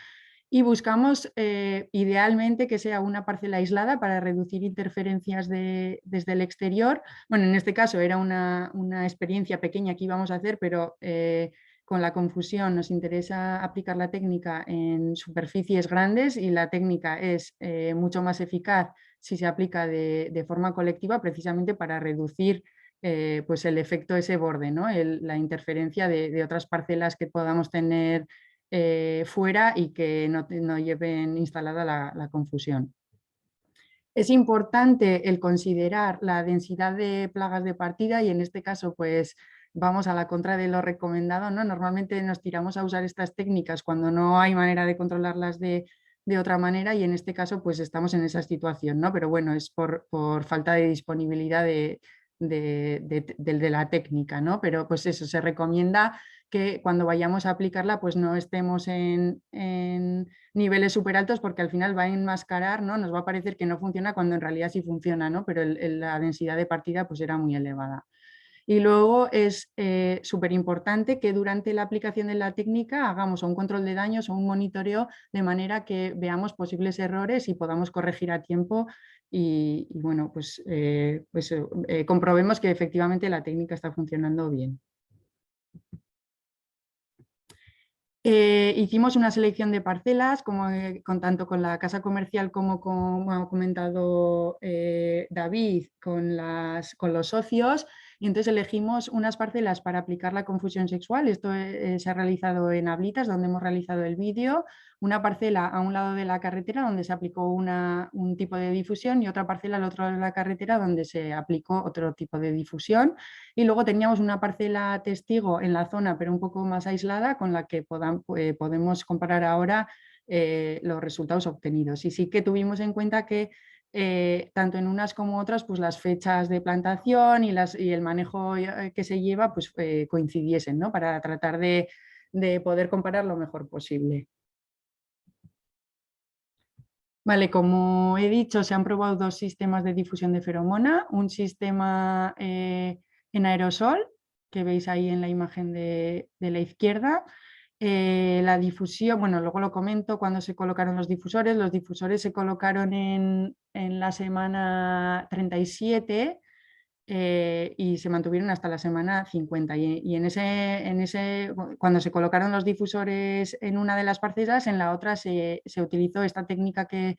Speaker 3: Y buscamos idealmente que sea una parcela aislada para reducir interferencias desde el exterior. Bueno, en este caso era una experiencia pequeña que íbamos a hacer, pero con la confusión nos interesa aplicar la técnica en superficies grandes, y la técnica es mucho más eficaz si se aplica de forma colectiva, precisamente para reducir pues el efecto ese borde, ¿no? La interferencia de otras parcelas que podamos tener fuera y que no lleven instalada la confusión. Es importante el considerar la densidad de plagas de partida, y en este caso pues vamos a la contra de lo recomendado, ¿no? Normalmente nos tiramos a usar estas técnicas cuando no hay manera de controlarlas de otra manera, y en este caso pues estamos en esa situación, ¿no? Pero bueno, es por falta de disponibilidad de la técnica, ¿no? Pero pues eso, se recomienda que cuando vayamos a aplicarla pues no estemos en niveles súper altos, porque al final va a enmascarar, ¿no? Nos va a parecer que no funciona cuando en realidad sí funciona, ¿no? Pero la densidad de partida pues era muy elevada. Y luego es súper importante que durante la aplicación de la técnica hagamos un control de daños o un monitoreo, de manera que veamos posibles errores y podamos corregir a tiempo y bueno, pues comprobemos que efectivamente la técnica está funcionando bien. Hicimos una selección de parcelas, tanto con la casa comercial como ha comentado David, con los socios, y entonces elegimos unas parcelas para aplicar la confusión sexual. Esto se ha realizado en Ablitas, donde hemos realizado el vídeo, una parcela a un lado de la carretera donde se aplicó un tipo de difusión y otra parcela al otro lado de la carretera donde se aplicó otro tipo de difusión, y luego teníamos una parcela testigo en la zona pero un poco más aislada con la que podemos comparar ahora los resultados obtenidos. Y sí que tuvimos en cuenta que tanto en unas como otras, pues las fechas de plantación y el manejo que se lleva pues, coincidiesen, ¿no? Para tratar de poder comparar lo mejor posible. Vale, como he dicho, se han probado dos sistemas de difusión de feromona, un sistema en aerosol, que veis ahí en la imagen de la izquierda. La difusión, bueno, luego lo comento cuando se colocaron los difusores se colocaron en la semana 37 y se mantuvieron hasta la semana 50. Y cuando se colocaron los difusores en una de las parcelas, en la otra se utilizó esta técnica que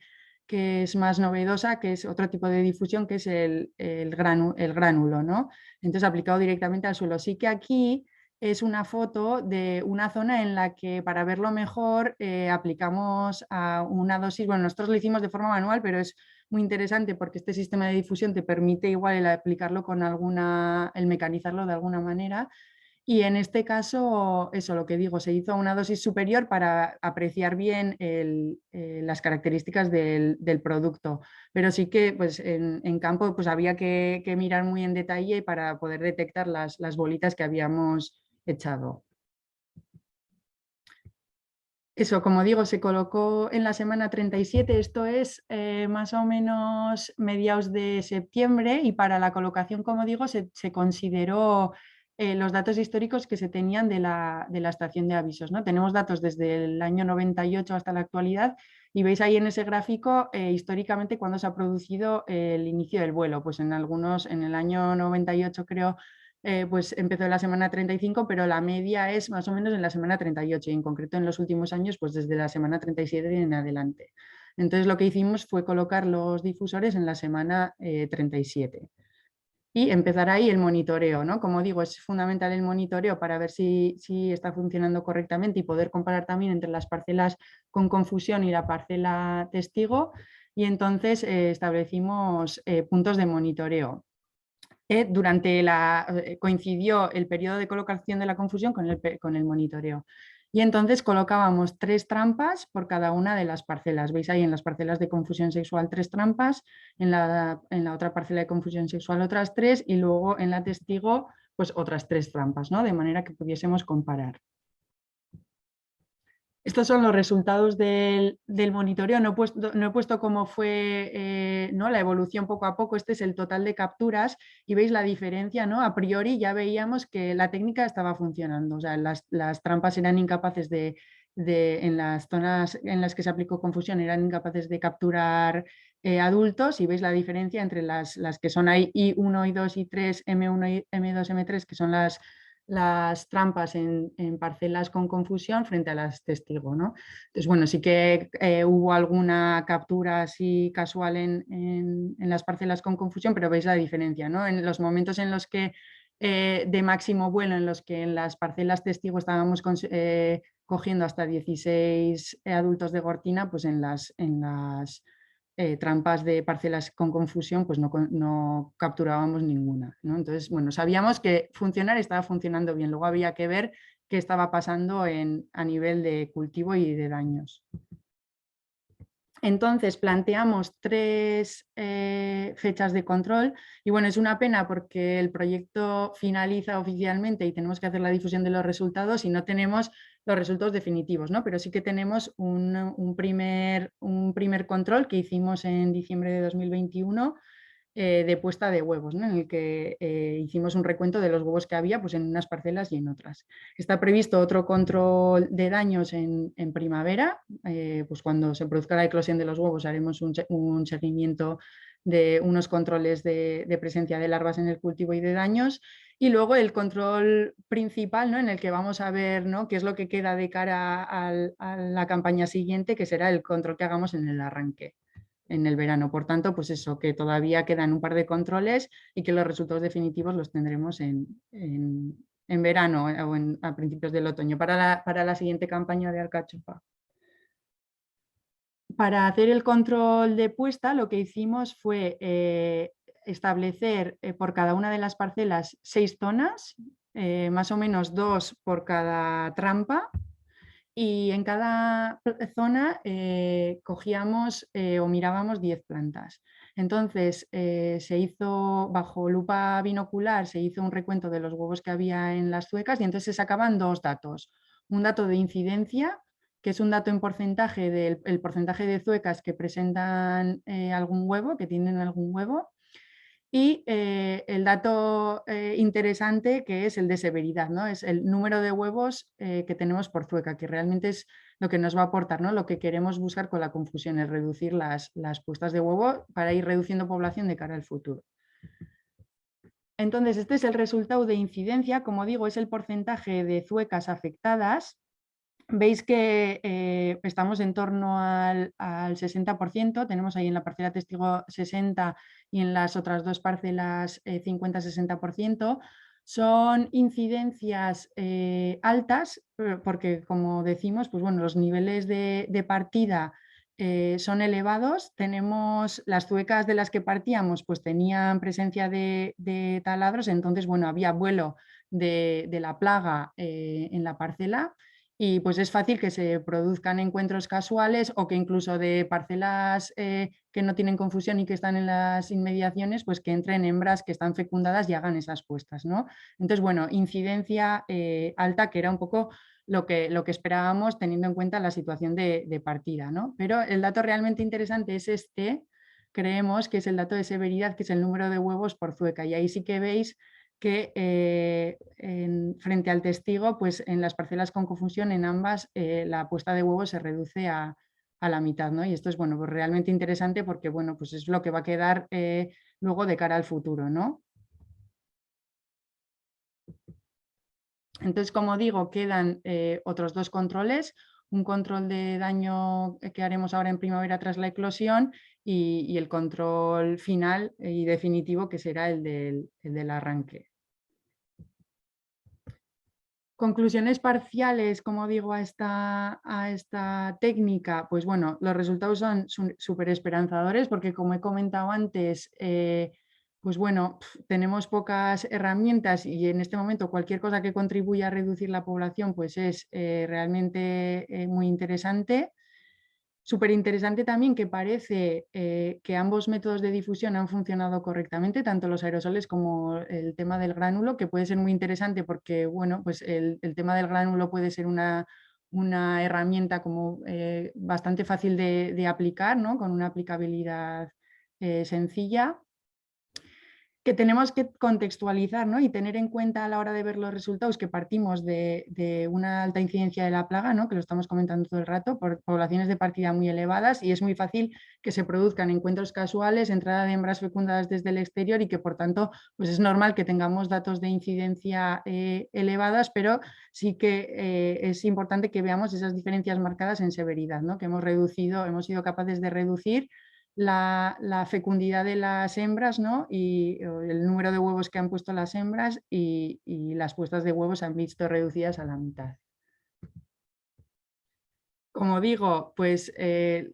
Speaker 3: es más novedosa, que es otro tipo de difusión, que es el gránulo, ¿no? Entonces, aplicado directamente al suelo. Sí que aquí es una foto de una zona en la que, para verlo mejor, aplicamos a una dosis, bueno, nosotros lo hicimos de forma manual, pero es muy interesante porque este sistema de difusión te permite igual el aplicarlo con el mecanizarlo de alguna manera. Y en este caso, eso, lo que digo, se hizo una dosis superior para apreciar bien las características del producto. Pero sí que pues, en campo pues, había que mirar muy en detalle para poder detectar las bolitas que habíamos echado. Eso, como digo, se colocó en la semana 37, esto es más o menos mediados de septiembre, y para la colocación, como digo, se consideró los datos históricos que se tenían de la estación de avisos, ¿no? Tenemos datos desde el año 98 hasta la actualidad, y veis ahí en ese gráfico históricamente cuándo se ha producido el inicio del vuelo. Pues en el año 98 creo, pues empezó en la semana 35, pero la media es más o menos en la semana 38, y en concreto en los últimos años pues desde la semana 37 en adelante. Entonces lo que hicimos fue colocar los difusores en la semana 37 y empezar ahí el monitoreo, ¿no? Como digo, es fundamental el monitoreo para ver si está funcionando correctamente y poder comparar también entre las parcelas con confusión y la parcela testigo, y entonces establecimos puntos de monitoreo. Coincidió el periodo de colocación de la confusión con el monitoreo. Y entonces colocábamos 3 trampas por cada una de las parcelas. Veis ahí en las parcelas de confusión sexual 3 trampas, en la otra parcela de confusión sexual otras 3, y luego en la testigo pues otras 3 trampas, ¿no? De manera que pudiésemos comparar. Estos son los resultados del monitoreo. No he puesto cómo fue ¿no? la evolución poco a poco. Este es el total de capturas y veis la diferencia, ¿no? A priori ya veíamos que la técnica estaba funcionando. O sea, las trampas eran incapaces en las zonas en las que se aplicó confusión, eran incapaces de capturar adultos, y veis la diferencia entre las que son ahí I1, I2, I3, M1, M2, M3, que son las trampas en parcelas con confusión frente a las testigo, ¿no? Entonces, bueno, sí que hubo alguna captura así casual en las parcelas con confusión, pero veis la diferencia, ¿no? En los momentos en los que de máximo vuelo, en los que en las parcelas testigo estábamos cogiendo hasta 16 adultos de Gortina, pues en las trampas de parcelas con confusión pues no capturábamos ninguna, ¿no? Entonces, bueno, sabíamos que funcionar estaba funcionando bien, luego había que ver qué estaba pasando a nivel de cultivo y de daños. Entonces planteamos 3 fechas de control, y bueno, es una pena porque el proyecto finaliza oficialmente y tenemos que hacer la difusión de los resultados y no tenemos los resultados definitivos, ¿no? Pero sí que tenemos un primer control que hicimos en diciembre de 2021 de puesta de huevos, ¿no? En el que hicimos un recuento de los huevos que había pues, en unas parcelas y en otras. Está previsto otro control de daños en primavera, pues cuando se produzca la eclosión de los huevos haremos un seguimiento de unos controles de presencia de larvas en el cultivo y de daños, y luego el control principal, ¿no? En el que vamos a ver, ¿no? qué es lo que queda de cara a la campaña siguiente, que será el control que hagamos en el arranque. en el verano. Por tanto, pues eso, que todavía quedan un par de controles y que los resultados definitivos los tendremos en verano o a principios del otoño para la siguiente campaña de alcachofa. Para hacer el control de puesta, lo que hicimos fue establecer por cada una de las parcelas 6 zonas, más o menos 2 por cada trampa, y en cada zona cogíamos o mirábamos 10 plantas. Entonces se hizo, bajo lupa binocular, se hizo un recuento de los huevos que había en las zuecas y entonces se sacaban 2 datos. Un dato de incidencia, que es un dato en porcentaje del porcentaje de zuecas que presentan algún huevo, que tienen algún huevo, y el dato interesante, que es el de severidad, ¿no? Es el número de huevos que tenemos por zueca, que realmente es lo que nos va a aportar, ¿no? Lo que queremos buscar con la confusión, es reducir las puestas de huevo para ir reduciendo población de cara al futuro. Entonces, este es el resultado de incidencia, como digo, es el porcentaje de zuecas afectadas. Veis que estamos en torno al 60%, tenemos ahí en la parcela testigo 60 y en las otras 2 parcelas 50-60%. Son incidencias altas porque, como decimos, pues bueno, los niveles de partida son elevados. Tenemos las zuecas de las que partíamos, pues tenían presencia de taladros, entonces bueno, había vuelo de la plaga en la parcela. Y pues es fácil que se produzcan encuentros casuales o que incluso de parcelas que no tienen confusión y que están en las inmediaciones, pues que entren hembras que están fecundadas y hagan esas puestas, ¿no? Entonces, bueno, incidencia alta, que era un poco lo que esperábamos teniendo en cuenta la situación de partida, ¿no? Pero el dato realmente interesante es este, creemos que es el dato de severidad, que es el número de huevos por zueca. Y ahí sí que veis que frente al testigo, pues en las parcelas con confusión, en ambas, la puesta de huevos se reduce a la mitad, ¿no? Y esto es bueno, pues realmente interesante porque bueno, pues es lo que va a quedar luego de cara al futuro, ¿no? Entonces, como digo, quedan otros 2 controles, un control de daño que haremos ahora en primavera tras la eclosión y el control final y definitivo, que será el del arranque. Conclusiones parciales, como digo, a esta técnica, pues bueno, los resultados son súper esperanzadores porque, como he comentado antes, pues bueno, tenemos pocas herramientas y en este momento cualquier cosa que contribuya a reducir la población pues es realmente muy interesante. Súper interesante también que parece que ambos métodos de difusión han funcionado correctamente, tanto los aerosoles como el tema del gránulo, que puede ser muy interesante porque bueno, pues el tema del gránulo puede ser una herramienta como bastante fácil de aplicar, ¿no? Con una aplicabilidad sencilla, que tenemos que contextualizar, ¿no? Y tener en cuenta a la hora de ver los resultados que partimos de una alta incidencia de la plaga, ¿no? Que lo estamos comentando todo el rato, por poblaciones de partida muy elevadas, y es muy fácil que se produzcan encuentros casuales, entrada de hembras fecundadas desde el exterior y que por tanto pues es normal que tengamos datos de incidencia elevadas, pero sí que es importante que veamos esas diferencias marcadas en severidad, ¿no? Que hemos sido capaces de reducir la fecundidad de las hembras, ¿no? Y el número de huevos que han puesto las hembras y las puestas de huevos se han visto reducidas a la mitad. Como digo, pues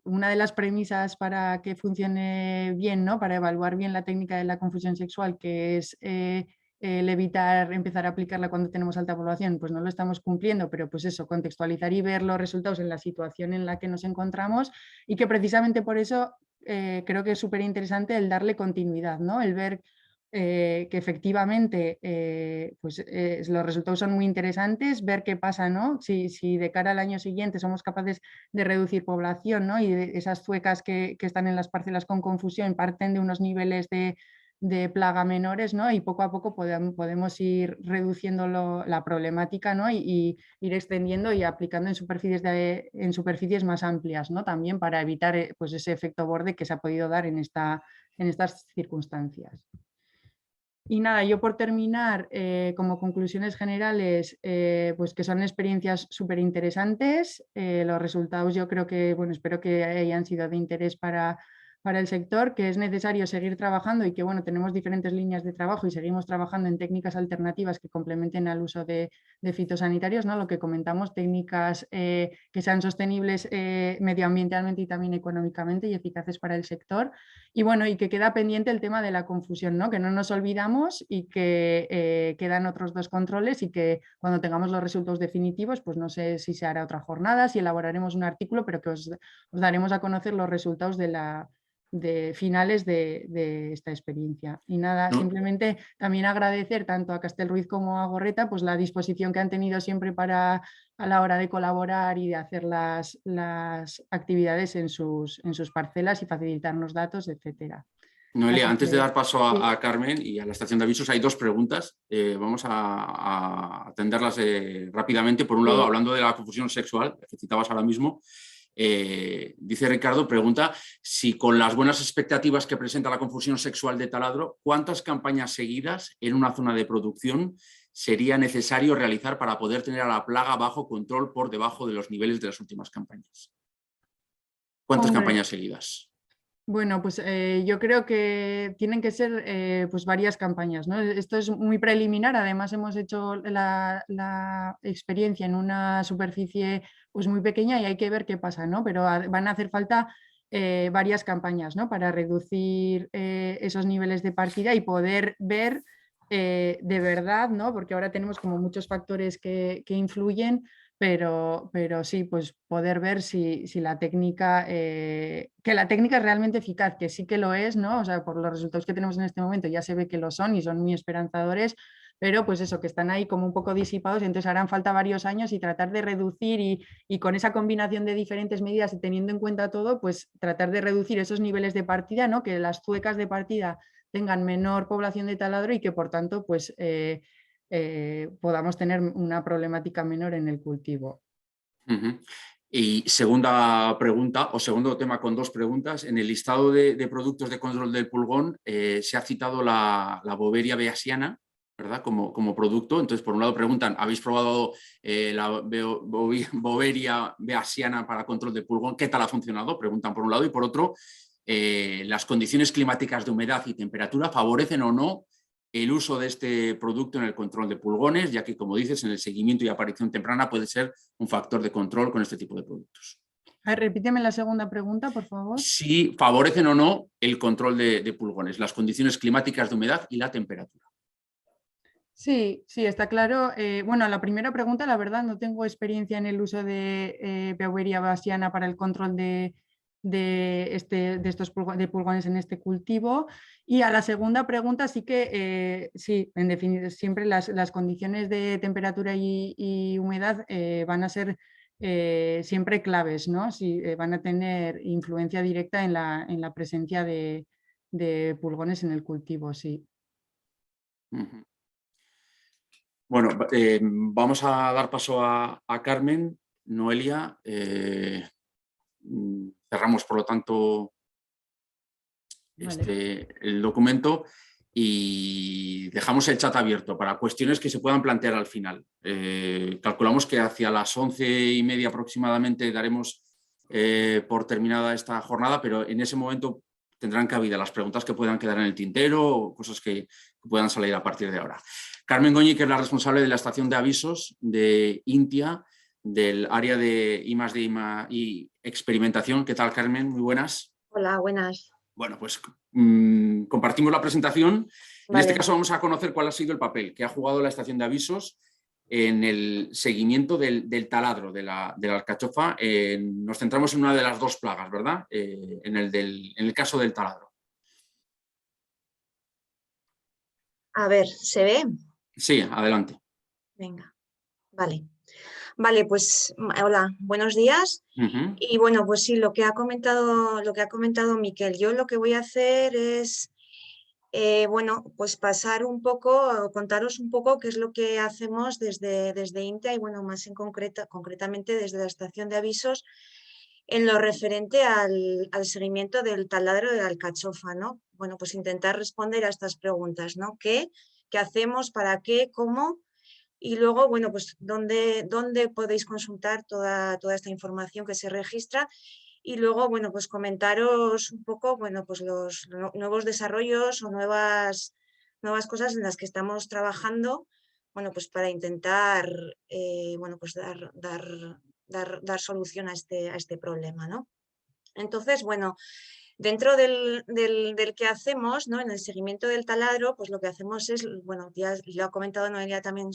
Speaker 3: una de las premisas para que funcione bien, ¿no? Para evaluar bien la técnica de la confusión sexual, que es el evitar empezar a aplicarla cuando tenemos alta población, pues no lo estamos cumpliendo, pero pues eso, contextualizar y ver los resultados en la situación en la que nos encontramos y que precisamente por eso creo que es súper interesante el darle continuidad, ¿no? El ver que efectivamente pues, los resultados son muy interesantes, ver qué pasa, ¿no? Si de cara al año siguiente somos capaces de reducir población, ¿no? Y esas zuecas que están en las parcelas con confusión parten de unos niveles de plaga menores, ¿no? Y poco a poco podemos ir reduciendo la problemática, ¿no? Y ir extendiendo y aplicando en superficies más amplias, ¿no? También para evitar pues ese efecto borde que se ha podido dar en estas circunstancias. Y nada, yo por terminar, como conclusiones generales, pues que son experiencias súper interesantes. Los resultados yo creo que, bueno, espero que hayan sido de interés para para el sector, que es necesario seguir trabajando y que bueno, tenemos diferentes líneas de trabajo y seguimos trabajando en técnicas alternativas que complementen al uso de fitosanitarios, ¿no? Lo que comentamos, técnicas que sean sostenibles medioambientalmente y también económicamente y eficaces para el sector. Y bueno, y que queda pendiente el tema de la confusión, ¿no? Que no nos olvidamos y que quedan otros 2 controles y que cuando tengamos los resultados definitivos, pues no sé si se hará otra jornada, si elaboraremos un artículo, pero que os daremos a conocer los resultados de finales de esta experiencia. Y nada,
Speaker 1: No,
Speaker 3: simplemente también agradecer tanto a Castelruiz como a Gorreta pues la disposición que han tenido siempre a la hora de colaborar y de hacer las actividades en sus parcelas y facilitarnos datos, etcétera.
Speaker 1: Noelia,
Speaker 3: Así
Speaker 1: antes de
Speaker 3: que,
Speaker 1: dar paso
Speaker 3: sí.
Speaker 1: a Carmen y a la estación de avisos, hay 2 preguntas. Vamos a atenderlas rápidamente. Por un lado,
Speaker 3: Sí.
Speaker 1: hablando de la confusión sexual, que citabas ahora mismo, dice Ricardo, pregunta si con las buenas expectativas que presenta la confusión sexual de taladro, ¿cuántas campañas seguidas en una zona de producción sería necesario realizar para poder tener a la plaga bajo control por debajo de los niveles de las últimas campañas? ¿Cuántas
Speaker 3: Hombre,
Speaker 1: campañas seguidas?
Speaker 3: bueno, pues yo creo que tienen que ser pues varias campañas, ¿no? Esto es muy preliminar, además hemos hecho la experiencia en una superficie pues muy pequeña y hay que ver qué pasa, ¿no? Pero van a hacer falta varias campañas, ¿no? Para reducir esos niveles de partida y poder ver de verdad, ¿no? Porque ahora tenemos como muchos factores que influyen. Pero sí, pues poder ver si la técnica, que la técnica es realmente eficaz, que sí que lo es, ¿no? O sea, por los resultados que tenemos en este momento ya se ve que lo son y son muy esperanzadores, pero pues eso, que están ahí como un poco disipados, entonces harán falta varios años y tratar de reducir y con esa combinación de diferentes medidas y teniendo en cuenta todo, pues tratar de reducir esos niveles de partida, ¿no? Que las zuecas de partida tengan menor población de taladro y que por tanto, pues podamos tener una problemática menor en el cultivo.
Speaker 1: Uh-huh. Y segunda pregunta, o segundo tema con 2 preguntas. En el listado de productos de control del pulgón se ha citado la Boveria beasiana, ¿verdad? Como producto. Entonces, por un lado preguntan, ¿habéis probado la Boveria beasiana para control del pulgón? ¿Qué tal ha funcionado? Preguntan por un lado. Y por otro, ¿las condiciones climáticas de humedad y temperatura favorecen o no el uso de este producto en el control de pulgones, ya que, como dices, en el seguimiento y aparición temprana puede ser un factor de control con este tipo de productos?
Speaker 3: A ver, repíteme la segunda pregunta, por favor.
Speaker 1: Si favorecen o no el control de pulgones, las condiciones climáticas de humedad y la temperatura.
Speaker 3: Sí, sí, está claro. Bueno, la primera pregunta, la verdad, no tengo experiencia en el uso de Beauveria bassiana para el control de estos de pulgones en este cultivo. Y a la segunda pregunta sí que, sí, en definitiva, siempre las condiciones de temperatura y humedad van a ser siempre claves, ¿no? Sí, van a tener influencia directa en la presencia de pulgones en el cultivo, sí.
Speaker 1: Uh-huh. Bueno, vamos a dar paso a Carmen. Noelia, cerramos por lo tanto
Speaker 3: Vale.
Speaker 1: el documento y dejamos el chat abierto para cuestiones que se puedan plantear al final. Calculamos que hacia las 11:30 aproximadamente daremos por terminada esta jornada, pero en ese momento tendrán cabida las preguntas que puedan quedar en el tintero o cosas que puedan salir a partir de ahora. Carmen Goñi, que es la responsable de la estación de avisos de INTIA, del área de I+D y experimentación. ¿Qué tal, Carmen? Muy buenas.
Speaker 5: Hola, buenas.
Speaker 1: Bueno, pues compartimos la presentación. En este
Speaker 5: Vale.
Speaker 1: caso vamos a conocer cuál ha sido el papel que ha jugado la estación de avisos en el seguimiento del taladro de la alcachofa. Nos centramos en una de las 2 plagas, ¿verdad? En el caso del taladro.
Speaker 5: A ver, ¿se ve?
Speaker 1: Sí, adelante.
Speaker 5: Venga, vale. Vale, pues hola, buenos días.
Speaker 1: Uh-huh.
Speaker 5: Y bueno, pues sí, lo que ha comentado Miquel, yo lo que voy a hacer es, bueno, pues pasar un poco, contaros un poco qué es lo que hacemos desde INTIA y bueno, más en concretamente desde la estación de avisos en lo referente al seguimiento del taladro de la alcachofa, ¿no? Bueno, pues intentar responder a estas preguntas, ¿no? ¿Qué hacemos? ¿Para qué? ¿Cómo? Y luego, bueno, pues dónde podéis consultar toda esta información que se registra Y luego, bueno, pues comentaros un poco, bueno, pues los nuevos desarrollos o nuevas cosas en las que estamos trabajando, bueno, pues para intentar, bueno, pues dar solución a este problema, ¿no? Entonces, bueno, dentro del que hacemos, ¿no? En el seguimiento del taladro, pues lo que hacemos es, bueno, ya lo ha comentado Noelia también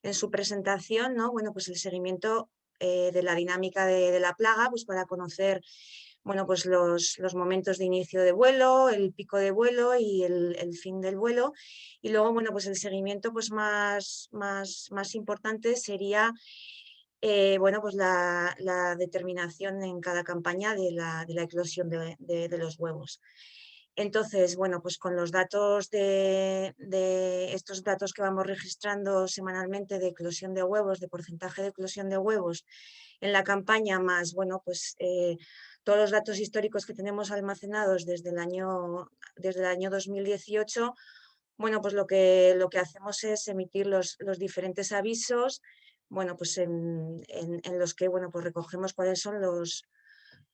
Speaker 5: en su presentación, ¿no? Bueno, pues el seguimiento de la dinámica de la plaga, pues para conocer, bueno, pues los momentos de inicio de vuelo, el pico de vuelo y el fin del vuelo. Y luego, bueno, pues el seguimiento pues más importante sería bueno, pues la determinación en cada campaña de la eclosión de los huevos. Entonces, bueno, pues con los datos de estos datos que vamos registrando semanalmente de eclosión de huevos, de porcentaje de eclosión de huevos en la campaña, más, bueno, pues todos los datos históricos que tenemos almacenados desde el año 2018, bueno, pues lo que hacemos es emitir los diferentes avisos, bueno, pues en los que, bueno, pues recogemos cuáles son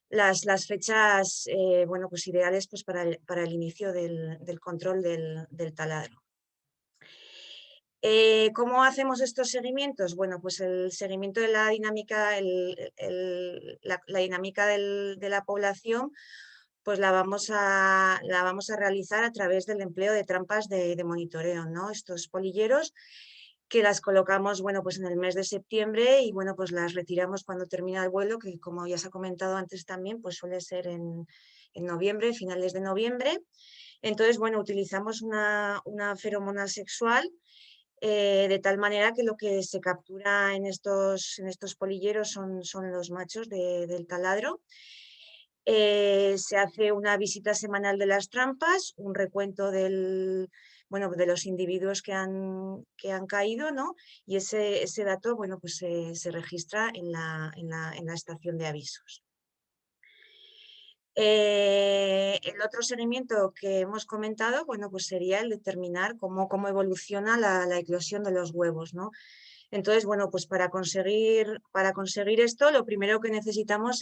Speaker 5: las fechas, bueno, pues ideales pues para el inicio del control del taladro. ¿Cómo hacemos estos seguimientos? Bueno, pues el seguimiento de la dinámica, la dinámica de la población, pues la vamos a realizar a través del empleo de trampas de monitoreo, ¿no? Estos polilleros que las colocamos, bueno, pues en el mes de septiembre y, bueno, pues las retiramos cuando termina el vuelo, que como ya se ha comentado antes también, pues suele ser en noviembre, finales de noviembre. Entonces, bueno, utilizamos una feromona sexual de tal manera que lo que se captura en estos polilleros son los machos del taladro. Se hace una visita semanal de las trampas, un recuento bueno, de los individuos que han caído, ¿no? Y ese dato, bueno, pues se registra en la estación de avisos. El otro seguimiento que hemos comentado, bueno, pues sería el determinar cómo evoluciona la eclosión de los huevos, ¿no? Entonces, bueno, pues para conseguir esto, lo primero que necesitamos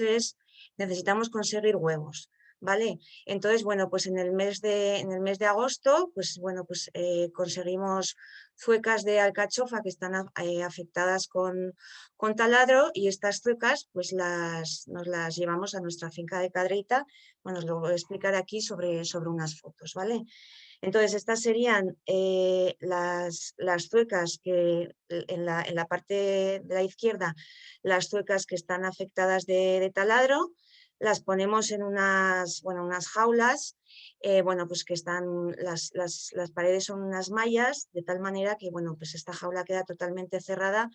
Speaker 5: conseguir huevos, ¿vale? Entonces, bueno, pues en el mes de agosto, pues bueno, pues conseguimos zuecas de alcachofa que están afectadas con taladro, y estas zuecas pues nos las llevamos a nuestra finca de Cadreita. Bueno, os lo voy a explicar aquí sobre unas fotos, ¿vale? Entonces, estas serían las zuecas que en la parte de la izquierda, las zuecas que están afectadas de taladro, las ponemos en unas jaulas, bueno, pues que están, las paredes son unas mallas, de tal manera que, bueno, pues esta jaula queda totalmente cerrada.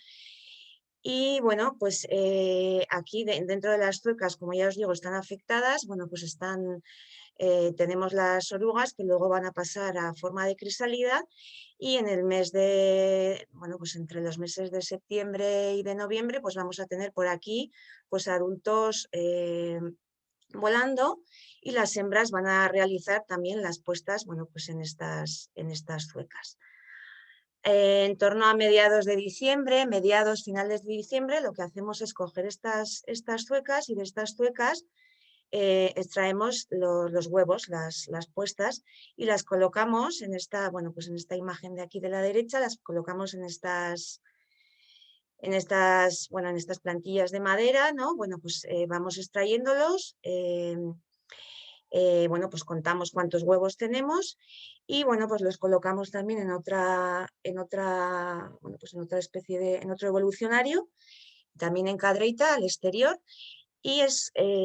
Speaker 5: Y bueno, pues aquí dentro de las zuecas, como ya os digo, están afectadas, bueno, pues tenemos las orugas que luego van a pasar a forma de crisálida, y en el mes bueno, pues entre los meses de septiembre y de noviembre, pues vamos a tener por aquí pues adultos volando, y las hembras van a realizar también las puestas, bueno, pues en estas zuecas. En torno a mediados de diciembre, finales de diciembre, lo que hacemos es coger estas zuecas, y de estas zuecas extraemos los huevos, las puestas, y las colocamos en esta, bueno, pues en esta imagen de aquí de la derecha, las colocamos en estas plantillas de madera, ¿no? Bueno, pues vamos extrayéndolos. Bueno, pues contamos cuántos huevos tenemos, y bueno, pues los colocamos también en otra especie en otro evolucionario, también en Cadreita, al exterior. Y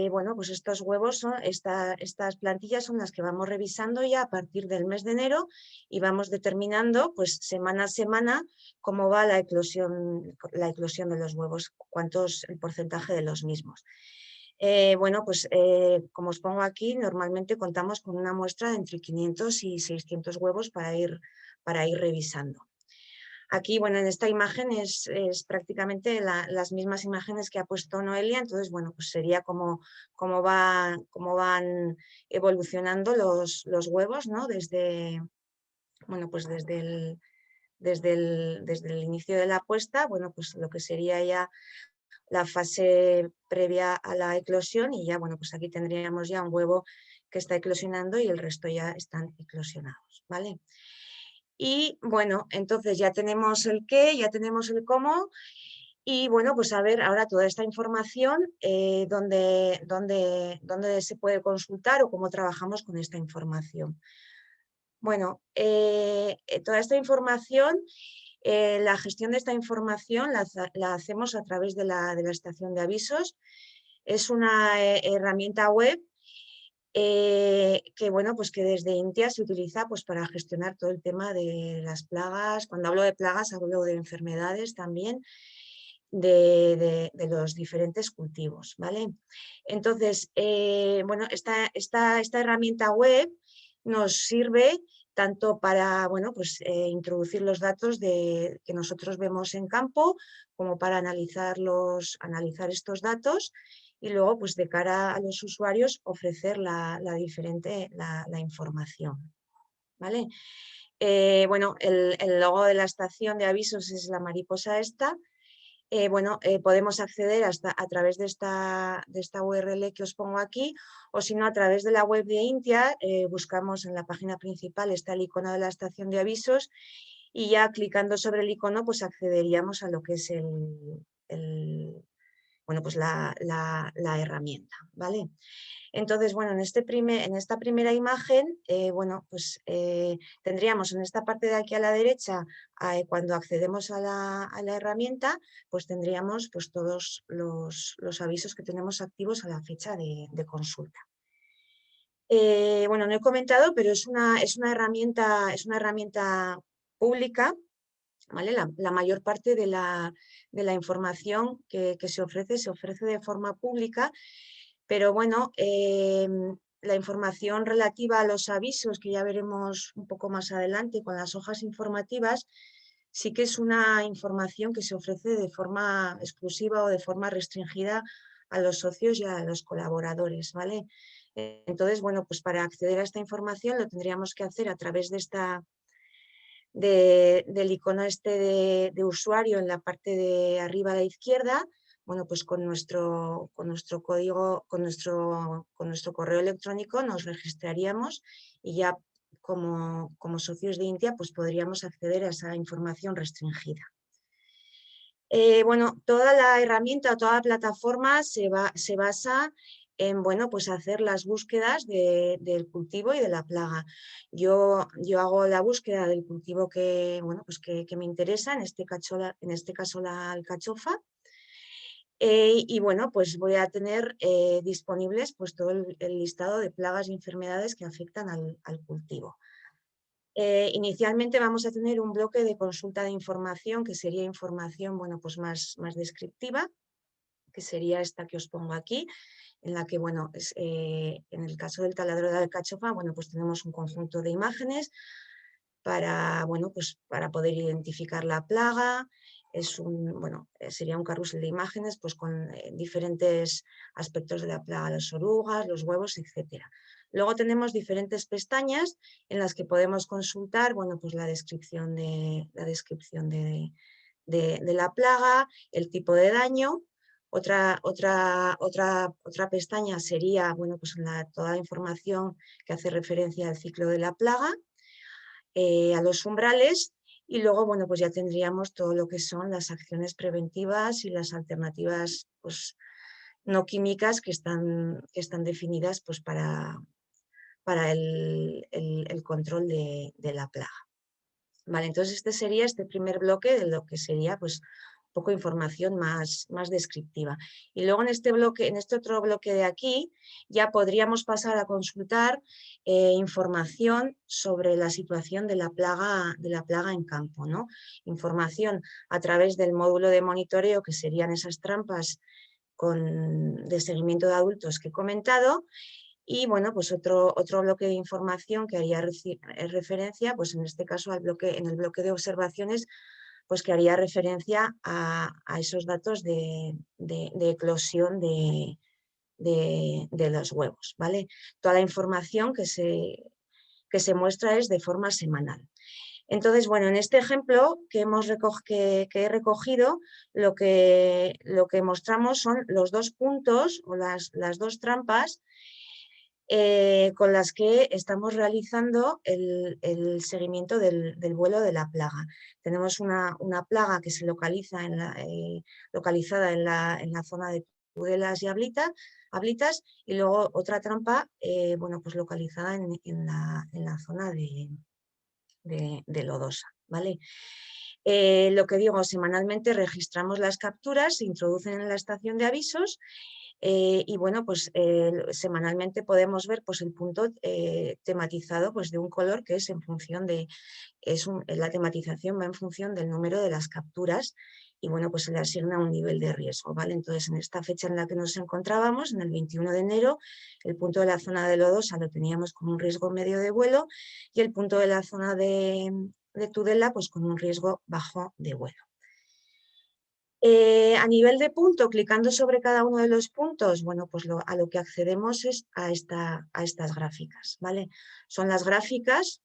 Speaker 5: bueno, pues estos huevos, estas plantillas son las que vamos revisando ya a partir del mes de enero, y vamos determinando pues semana a semana cómo va la eclosión de los huevos, el porcentaje de los mismos. Bueno, pues como os pongo aquí, normalmente contamos con una muestra de entre 500 y 600 huevos para ir revisando. Aquí, bueno, en esta imagen es prácticamente las mismas imágenes que ha puesto Noelia. Entonces, bueno, pues sería cómo van evolucionando los huevos, ¿no? Bueno, pues desde el inicio de la puesta, bueno, pues lo que sería ya la fase previa a la eclosión y ya, bueno, pues aquí tendríamos ya un huevo que está eclosionando y el resto ya están eclosionados, ¿vale? Y bueno, entonces ya tenemos el qué, ya tenemos el cómo y bueno, pues a ver ahora toda esta información, ¿dónde se puede consultar o cómo trabajamos con esta información? Bueno, toda esta información, la gestión de esta información la hacemos a través de la estación de avisos. Es una herramienta web que, bueno, pues que desde INTIA se utiliza pues, para gestionar todo el tema de las plagas. Cuando hablo de plagas hablo de enfermedades también de los diferentes cultivos, ¿vale? Entonces, bueno, esta herramienta web nos sirve tanto para, bueno, pues, introducir los datos que nosotros vemos en campo, como para analizar estos datos y luego, pues, de cara a los usuarios, ofrecer la información, ¿vale? Bueno, el logo de la estación de avisos es la mariposa esta. Bueno, podemos acceder a través de esta URL que os pongo aquí, o si no, a través de la web de INTIA, buscamos en la página principal, está el icono de la estación de avisos, y ya clicando sobre el icono, pues accederíamos a lo que es bueno, pues la herramienta, ¿vale? Entonces, bueno, en esta primera imagen, bueno, pues tendríamos en esta parte de aquí a la derecha, cuando accedemos a la herramienta, pues tendríamos pues, todos los avisos que tenemos activos a la fecha de consulta. Bueno, no he comentado, pero es una herramienta pública, ¿vale? La mayor parte de la información que se ofrece de forma pública, pero bueno, la información relativa a los avisos, que ya veremos un poco más adelante con las hojas informativas, sí que es una información que se ofrece de forma exclusiva o de forma restringida a los socios y a los colaboradores, ¿vale? Entonces, bueno, pues para acceder a esta información lo tendríamos que hacer a través de del icono este de usuario en la parte de arriba a la izquierda. Bueno, pues con nuestro código, con nuestro correo electrónico nos registraríamos y ya como socios de INTIA pues podríamos acceder a esa información restringida. Bueno, toda la herramienta, toda la plataforma se basa en, bueno, pues hacer las búsquedas del cultivo y de la plaga. Yo hago la búsqueda del cultivo que, bueno, pues que me interesa, en este caso la alcachofa. Y bueno, pues voy a tener disponibles pues todo el listado de plagas y enfermedades que afectan al cultivo. Inicialmente vamos a tener un bloque de consulta de información, que sería información, bueno, pues más descriptiva, que sería esta que os pongo aquí, en la que, bueno, en el caso del taladro de alcachofa, bueno, pues tenemos un conjunto de imágenes para, bueno, pues para poder identificar la plaga. Bueno, sería un carrusel de imágenes pues con diferentes aspectos de la plaga, las orugas, los huevos, etc. Luego tenemos diferentes pestañas en las que podemos consultar, bueno, pues la descripción de la plaga, el tipo de daño. Otra pestaña sería, bueno, pues toda la información que hace referencia al ciclo de la plaga, a los umbrales, y luego, bueno, pues ya tendríamos todo lo que son las acciones preventivas y las alternativas pues, no químicas que están definidas pues, para el control de la plaga. Vale, entonces este sería este primer bloque de lo que sería pues, poco información más descriptiva. Y luego en este otro bloque de aquí ya podríamos pasar a consultar información sobre la situación de la plaga en campo, ¿no? Información a través del módulo de monitoreo, que serían esas trampas de seguimiento de adultos que he comentado. Y bueno, pues otro bloque de información que haría referencia, pues en este caso en el bloque de observaciones, pues que haría referencia a esos datos de eclosión de los huevos, ¿vale? Toda la información que se muestra es de forma semanal. Entonces, bueno, en este ejemplo que he recogido, lo que mostramos son los dos puntos o las dos trampas con las que estamos realizando el seguimiento del vuelo de la plaga. Tenemos una plaga que se localiza localizada en la zona de Tudelas y Ablitas, y luego otra trampa bueno, pues localizada en la zona de Lodosa, ¿vale? Lo que digo, semanalmente registramos las capturas, se introducen en la estación de avisos y bueno, pues semanalmente podemos ver pues, el punto tematizado pues, de un color que es en función de, la tematización va en función del número de las capturas y bueno, pues se le asigna un nivel de riesgo, ¿vale? Entonces, en esta fecha en la que nos encontrábamos, en el 21 de enero, el punto de la zona de Lodosa lo teníamos con un riesgo medio de vuelo y el punto de la zona de Tudela pues con un riesgo bajo de vuelo. A nivel de punto, clicando sobre cada uno de los puntos, bueno, pues a lo que accedemos es a estas gráficas, ¿vale? Son las gráficas,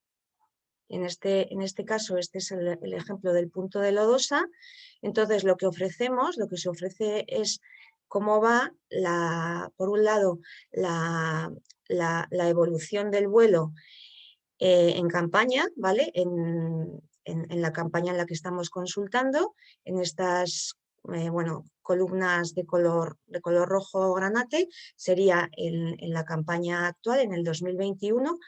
Speaker 5: en este caso, este es el ejemplo del punto de Lodosa. Entonces, lo que se ofrece es cómo va, por un lado, la evolución del vuelo en campaña, ¿vale? En la campaña en la que estamos consultando, en estas bueno, columnas de color rojo granate, sería en la campaña actual, en el 2021,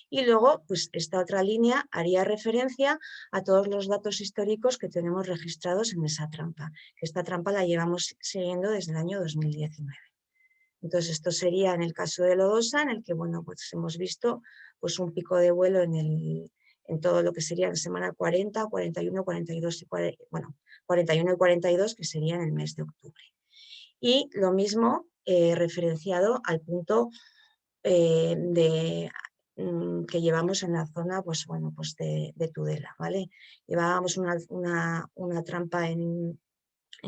Speaker 5: y luego pues esta otra línea haría referencia a todos los datos históricos que tenemos registrados en esa trampa. Esta trampa la llevamos siguiendo desde el año 2019. Entonces esto sería en el caso de Lodosa, en el que bueno, pues hemos visto pues, un pico de vuelo en todo lo que sería la semana 40, 41, 42 y 41 y 42, que sería en el mes de octubre. Y lo mismo referenciado al punto que llevamos en la zona pues, bueno, pues de Tudela, ¿vale? Llevábamos una trampa en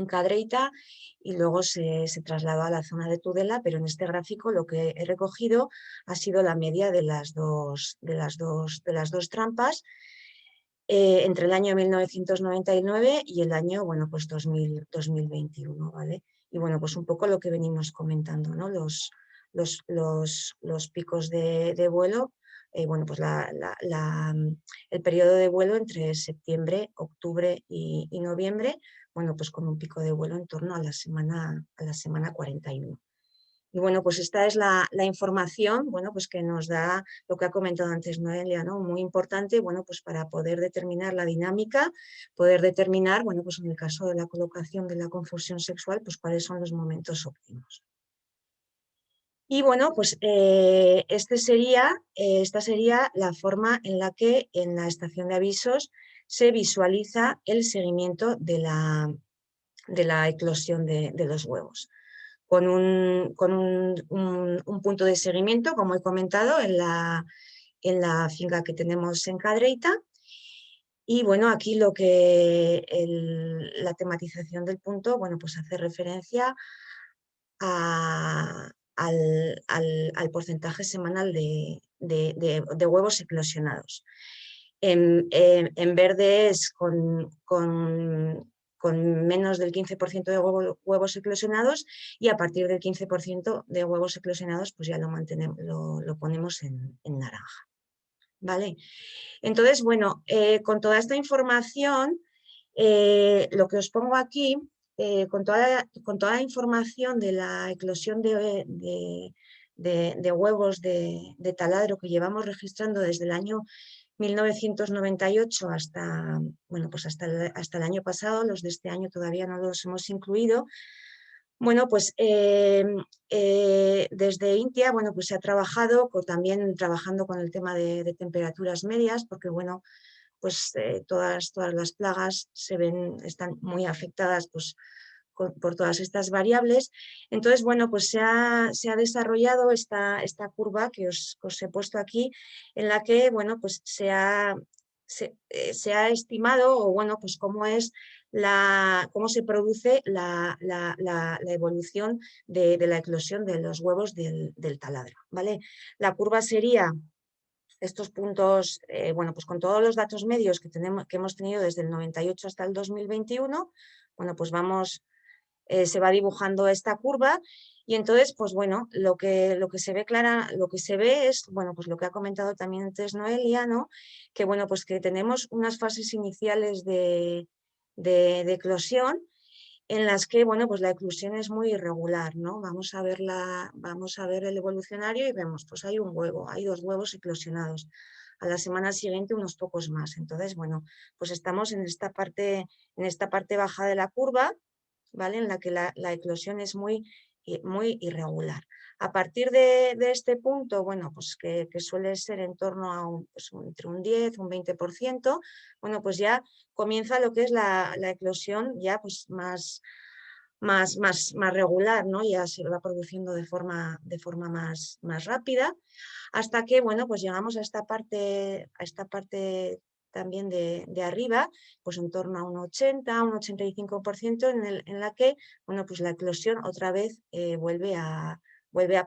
Speaker 5: Cadreita y luego se trasladó a la zona de Tudela, pero en este gráfico lo que he recogido ha sido la media de las dos trampas entre el año 1999 y el año, bueno, pues 2021, ¿vale? Y bueno, pues un poco lo que venimos comentando, ¿no? Los picos de vuelo, bueno, pues el periodo de vuelo entre septiembre, octubre y noviembre, bueno, pues con un pico de vuelo en torno a la semana 41. Y bueno, pues esta es la información, bueno, pues que nos da lo que ha comentado antes Noelia, ¿no? Muy importante, bueno, pues para poder determinar la dinámica, poder determinar, bueno, pues en el caso de la colocación de la confusión sexual, pues cuáles son los momentos óptimos. Y bueno, pues esta sería la forma en la que en la estación de avisos se visualiza el seguimiento de la eclosión de los huevos. Con un punto de seguimiento, como he comentado, en la finca que tenemos en Cadreita. Y bueno, aquí la tematización del punto, bueno, pues hace referencia al porcentaje semanal de huevos eclosionados. En verde es con menos del 15% de huevos eclosionados y a partir del 15% de huevos eclosionados pues ya lo ponemos en naranja. ¿Vale? Entonces, bueno, con toda esta información, lo que os pongo aquí, con toda la información de la eclosión de huevos de taladro que llevamos registrando desde el año 1998 hasta el año pasado, los de este año todavía no los hemos incluido. Bueno, pues desde INTIA, bueno, pues se ha trabajado también trabajando con el tema de temperaturas medias, porque bueno, pues todas las plagas están muy afectadas pues, por todas estas variables. Entonces, bueno, pues se ha desarrollado esta curva que os he puesto aquí, en la que, bueno, pues se ha estimado, o bueno, pues cómo se produce la evolución de la eclosión de los huevos del taladro, ¿vale? La curva sería estos puntos, bueno, pues con todos los datos medios que hemos tenido desde el 98 hasta el 2021, bueno, pues se va dibujando esta curva y entonces, pues bueno, lo que se ve es, bueno, pues lo que ha comentado también antes Noelia, ¿no? Que bueno, pues que tenemos unas fases iniciales de eclosión en las que, bueno, pues la eclosión es muy irregular, ¿no? Vamos a ver el evolucionario y vemos, pues hay un huevo, hay 2 huevos eclosionados. A la semana siguiente unos pocos más. Entonces, bueno, pues estamos en esta parte baja de la curva, ¿vale? En la que la eclosión es muy irregular. A partir de este punto, bueno, pues que suele ser en torno a entre un 10, un 20%, bueno, pues ya comienza lo que es la eclosión ya pues más regular, ¿no? Ya se va produciendo de forma más rápida, hasta que, bueno, pues llegamos a esta parte también de arriba, pues en torno a un 80, un 85% en la que, bueno, pues la eclosión otra vez vuelve a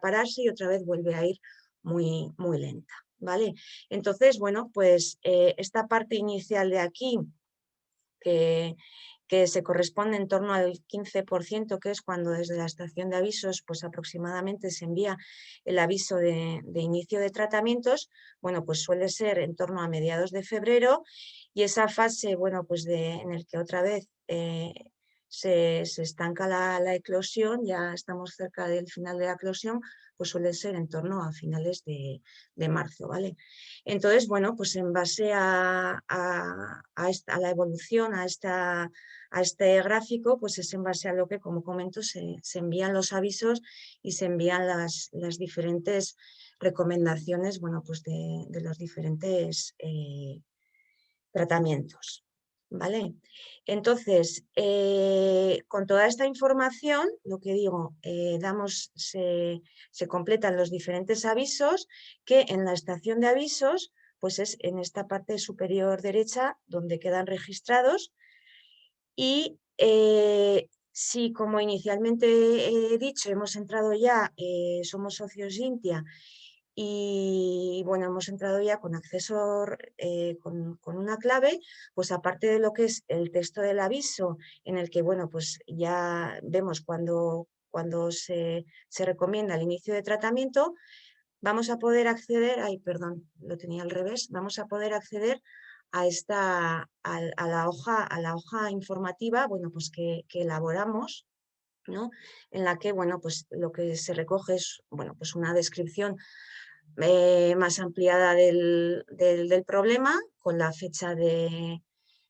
Speaker 5: pararse y otra vez vuelve a ir muy, muy lenta, ¿vale? Entonces, bueno, pues esta parte inicial de aquí, que se corresponde en torno al 15%, que es cuando desde la estación de avisos pues aproximadamente se envía el aviso de inicio de tratamientos, bueno, pues suele ser en torno a mediados de febrero y esa fase, bueno, pues en el que otra vez se estanca la eclosión, ya estamos cerca del final de la eclosión, pues suele ser en torno a finales de marzo, ¿vale? Entonces, bueno, pues en base a la evolución, a este gráfico, pues es en base a lo que, como comento, se envían los avisos y se envían las diferentes recomendaciones, bueno, pues de los diferentes tratamientos, ¿vale? Entonces, con toda esta información, lo que digo, se completan los diferentes avisos que en la estación de avisos, pues es en esta parte superior derecha donde quedan registrados y si, como inicialmente he dicho, hemos entrado ya, somos socios Intia y bueno, hemos entrado ya con acceso con una clave, pues aparte de lo que es el texto del aviso, en el que bueno, pues ya vemos cuando se recomienda el inicio de tratamiento, vamos a poder acceder, perdón, lo tenía al revés, vamos a poder acceder a la hoja informativa, bueno, pues que elaboramos, ¿no? En la que, bueno, pues lo que se recoge es, bueno, pues una descripción más ampliada del problema, con la fecha de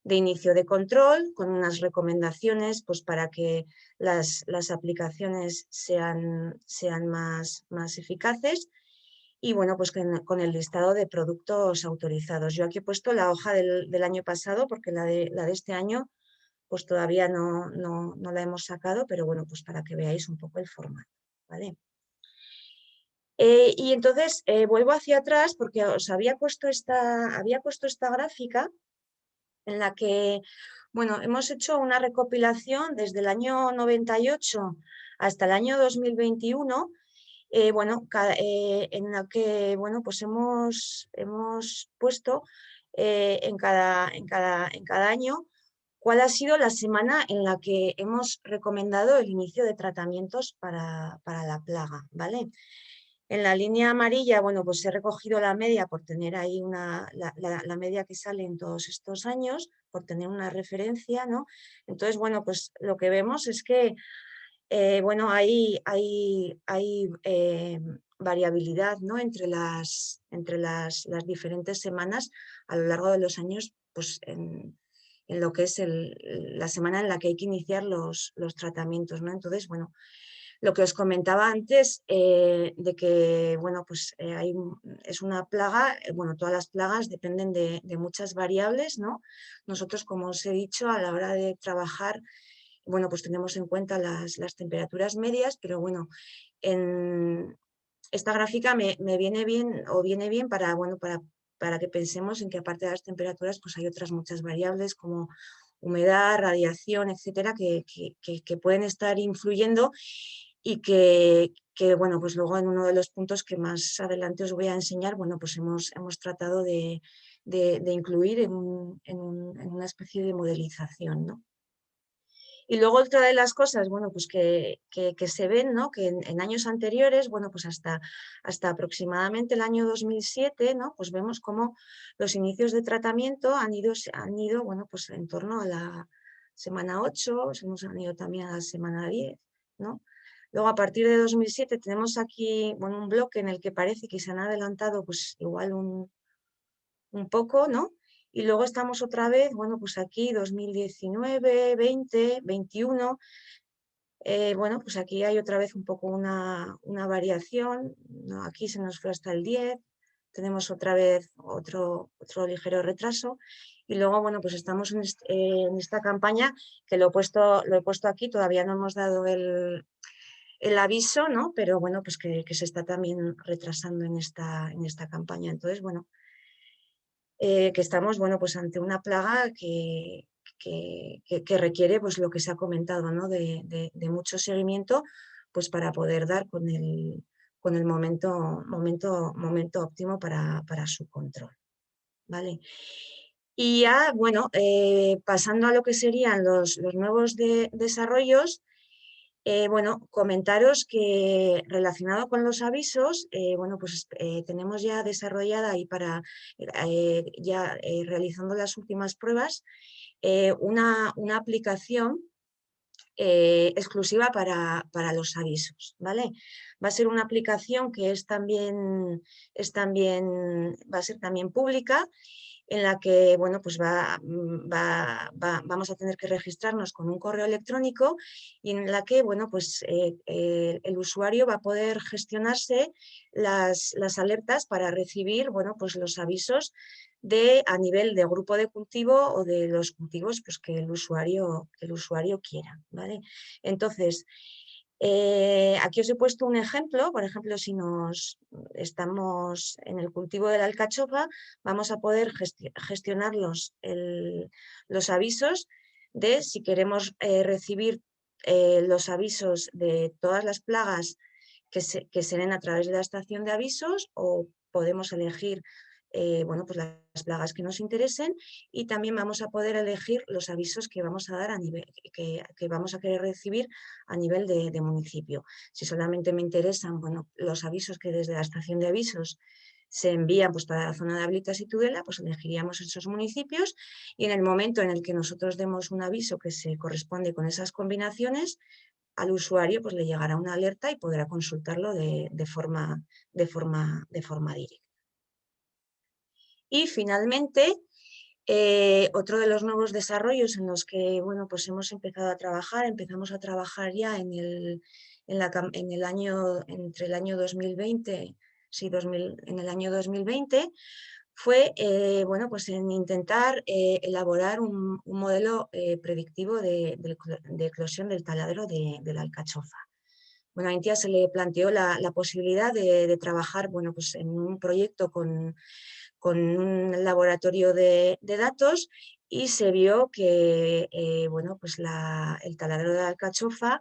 Speaker 5: inicio de control, con unas recomendaciones pues, para que las aplicaciones sean más eficaces y bueno, pues con el listado de productos autorizados. Yo aquí he puesto la hoja del año pasado porque la de este año pues todavía no la hemos sacado, pero bueno, pues para que veáis un poco el formato, ¿vale? Y entonces vuelvo hacia atrás porque os había puesto esta gráfica en la que, bueno, hemos hecho una recopilación desde el año 98 hasta el año 2021, bueno, en la que, bueno, pues hemos puesto en cada año cuál ha sido la semana en la que hemos recomendado el inicio de tratamientos para la plaga, ¿vale? En la línea amarilla, bueno, pues he recogido la media por tener ahí la media que sale en todos estos años, por tener una referencia, ¿no? Entonces, bueno, pues lo que vemos es que, bueno, hay variabilidad, ¿no? Entre las diferentes semanas a lo largo de los años, pues en lo que es la semana en la que hay que iniciar los tratamientos, ¿no? Entonces, bueno, lo que os comentaba antes de que, bueno, pues es una plaga, bueno, todas las plagas dependen de muchas variables, ¿no? Nosotros, como os he dicho, a la hora de trabajar, bueno, pues tenemos en cuenta las temperaturas medias, pero bueno, en esta gráfica me viene bien para, bueno, para que pensemos en que aparte de las temperaturas, pues hay otras muchas variables como humedad, radiación, etcétera, que pueden estar influyendo y que que bueno, pues luego en uno de los puntos que más adelante os voy a enseñar, bueno, pues hemos tratado de incluir en una especie de modelización, ¿no? Y luego otra de las cosas, bueno, pues que se ven, ¿no? Que en años anteriores, bueno, pues hasta aproximadamente el año 2007, ¿no? Pues vemos cómo los inicios de tratamiento han ido, bueno, pues en torno a la semana 8, han ido también a la semana 10, ¿no? Luego, a partir de 2007 tenemos aquí, bueno, un bloque en el que parece que se han adelantado, pues igual un poco, ¿no? Y luego estamos otra vez, bueno, pues aquí 2019, 20, 21. Bueno, pues aquí hay otra vez un poco una variación, ¿no? Aquí se nos fue hasta el 10, tenemos otra vez otro ligero retraso. Y luego, bueno, pues estamos en esta campaña que lo he puesto aquí, todavía no hemos dado el aviso, ¿no? Pero bueno, pues que se está también retrasando en esta campaña. Entonces, bueno, que estamos, bueno, pues ante una plaga que requiere, pues lo que se ha comentado, ¿no? de mucho seguimiento, pues para poder dar con el momento óptimo para su control, ¿vale? Y ya, bueno, pasando a lo que serían los nuevos desarrollos, bueno, comentaros que relacionado con los avisos, bueno, pues tenemos ya desarrollada y realizando las últimas pruebas, una aplicación exclusiva para los avisos, ¿vale? Va a ser una aplicación que va a ser también pública, en la que, bueno, pues vamos a tener que registrarnos con un correo electrónico y en la que, bueno, pues el usuario va a poder gestionarse las alertas para recibir, bueno, pues los avisos a nivel de grupo de cultivo o de los cultivos pues, que el usuario quiera, ¿vale? Entonces, aquí os he puesto un ejemplo, por ejemplo, si estamos en el cultivo de la alcachofa, vamos a poder gestionar los avisos de si queremos recibir los avisos de todas las plagas que se ven a través de la estación de avisos, o podemos elegir bueno, pues las plagas que nos interesen, y también vamos a poder elegir los avisos que vamos a dar a nivel, que vamos a querer recibir a nivel de municipio. Si solamente me interesan, bueno, los avisos que desde la estación de avisos se envían pues, para la zona de Ablitas y Tudela, pues elegiríamos esos municipios, y en el momento en el que nosotros demos un aviso que se corresponde con esas combinaciones, al usuario pues, le llegará una alerta y podrá consultarlo de forma directa. Y finalmente, otro de los nuevos desarrollos en los que bueno, pues hemos empezado a trabajar, empezamos a trabajar ya entre el año 2020, sí, en el año 2020, fue bueno, pues en intentar elaborar un modelo predictivo de eclosión del taladro de la alcachofa. Bueno, a Intia se le planteó la posibilidad de trabajar, bueno, pues en un proyecto con un laboratorio de datos, y se vio que bueno, pues el taladro de la alcachofa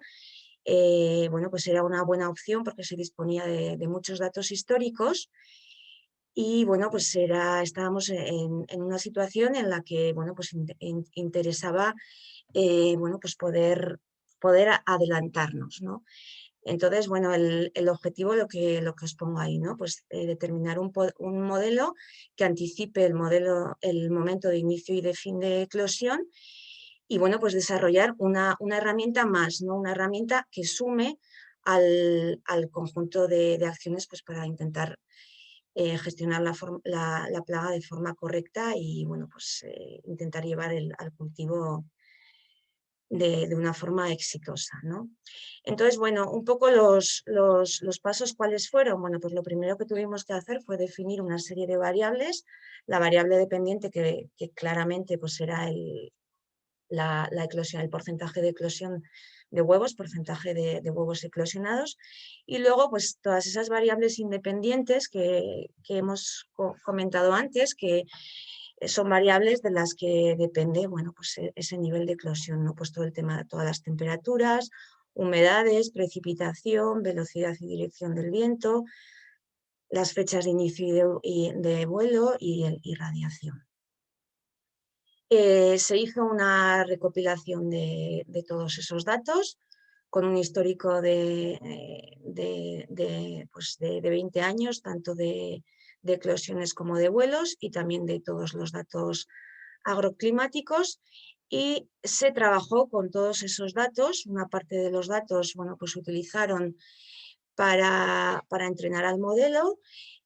Speaker 5: bueno, pues era una buena opción porque se disponía de muchos datos históricos, y bueno, pues estábamos en una situación en la que bueno, pues interesaba bueno, pues poder adelantarnos, ¿no? Entonces, bueno, el objetivo, lo que os pongo ahí, ¿no? Pues determinar un modelo que anticipe el momento de inicio y de fin de eclosión, y bueno, pues desarrollar una herramienta más, ¿no? Una herramienta que sume al conjunto de acciones pues, para intentar gestionar la plaga de forma correcta y bueno, pues intentar llevar al cultivo de una forma exitosa, ¿no? Entonces, bueno, un poco los pasos, ¿cuáles fueron? Bueno, pues lo primero que tuvimos que hacer fue definir una serie de variables. La variable dependiente que claramente pues era la eclosión, el porcentaje de eclosión de huevos, porcentaje de huevos eclosionados, y luego pues todas esas variables independientes que hemos comentado antes, que son variables de las que depende, bueno, pues ese nivel de eclosión, ¿no? Pues todo el tema de todas las temperaturas, humedades, precipitación, velocidad y dirección del viento, las fechas de inicio y de vuelo y radiación. Se hizo una recopilación de todos esos datos con un histórico de 20 años, tanto de eclosiones como de vuelos, y también de todos los datos agroclimáticos, y se trabajó con todos esos datos. Una parte de los datos, bueno, pues se utilizaron para entrenar al modelo.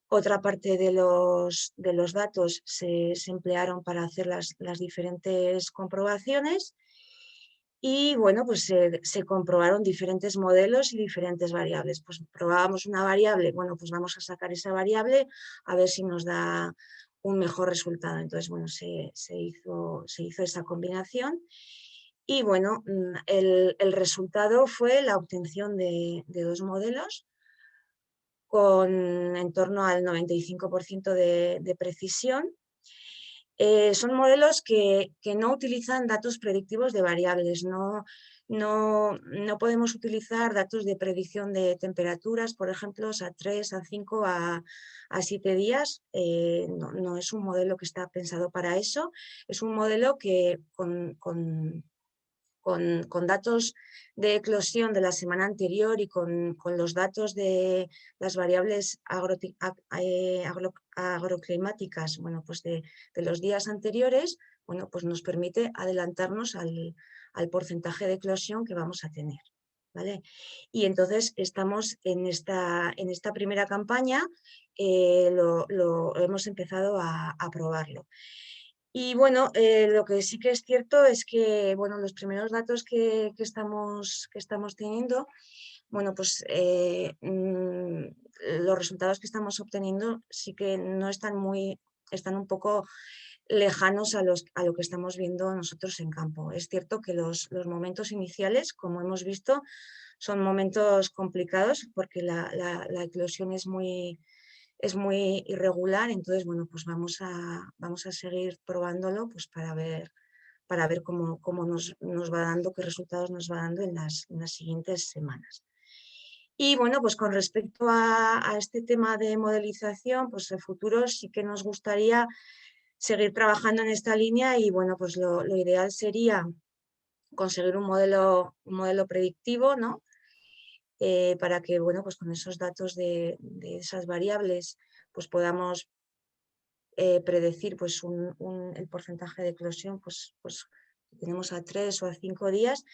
Speaker 5: Otra parte de los datos se emplearon para hacer las diferentes comprobaciones, y bueno, pues se comprobaron diferentes modelos y diferentes variables. Pues probábamos una variable, bueno, pues vamos a sacar esa variable a ver si nos da un mejor resultado. Entonces, bueno, se hizo esa combinación, y bueno, el resultado fue la obtención de 2 modelos con en torno al 95% de precisión. Son modelos que no utilizan datos predictivos de variables, no podemos utilizar datos de predicción de temperaturas, por ejemplo, a 3, a 5, a 7 días. No es un modelo que está pensado para eso. Es un modelo que con datos de eclosión de la semana anterior y con los datos de las variables agroclimáticas, bueno, pues de los días anteriores, bueno, pues nos permite adelantarnos al porcentaje de eclosión que vamos a tener, ¿vale? Y entonces estamos en esta primera campaña, lo hemos empezado a probarlo. Y bueno, lo que sí que es cierto es que, bueno, los primeros datos que estamos teniendo, bueno, pues los resultados que estamos obteniendo sí que no están están un poco lejanos a lo que estamos viendo nosotros en campo. Es cierto que los momentos iniciales, como hemos visto, son momentos complicados porque la eclosión es muy irregular. Entonces, bueno, pues vamos a seguir probándolo, pues para ver cómo nos va dando, qué resultados nos va dando en las siguientes semanas. Y bueno, pues con respecto a este tema de modelización, pues en futuro sí que nos gustaría seguir trabajando en esta línea, y bueno, pues lo ideal sería conseguir un modelo predictivo, ¿no? Para que, bueno, pues con esos datos de esas variables, pues podamos predecir pues el porcentaje de eclosión, pues tenemos a 3 o a 5 días.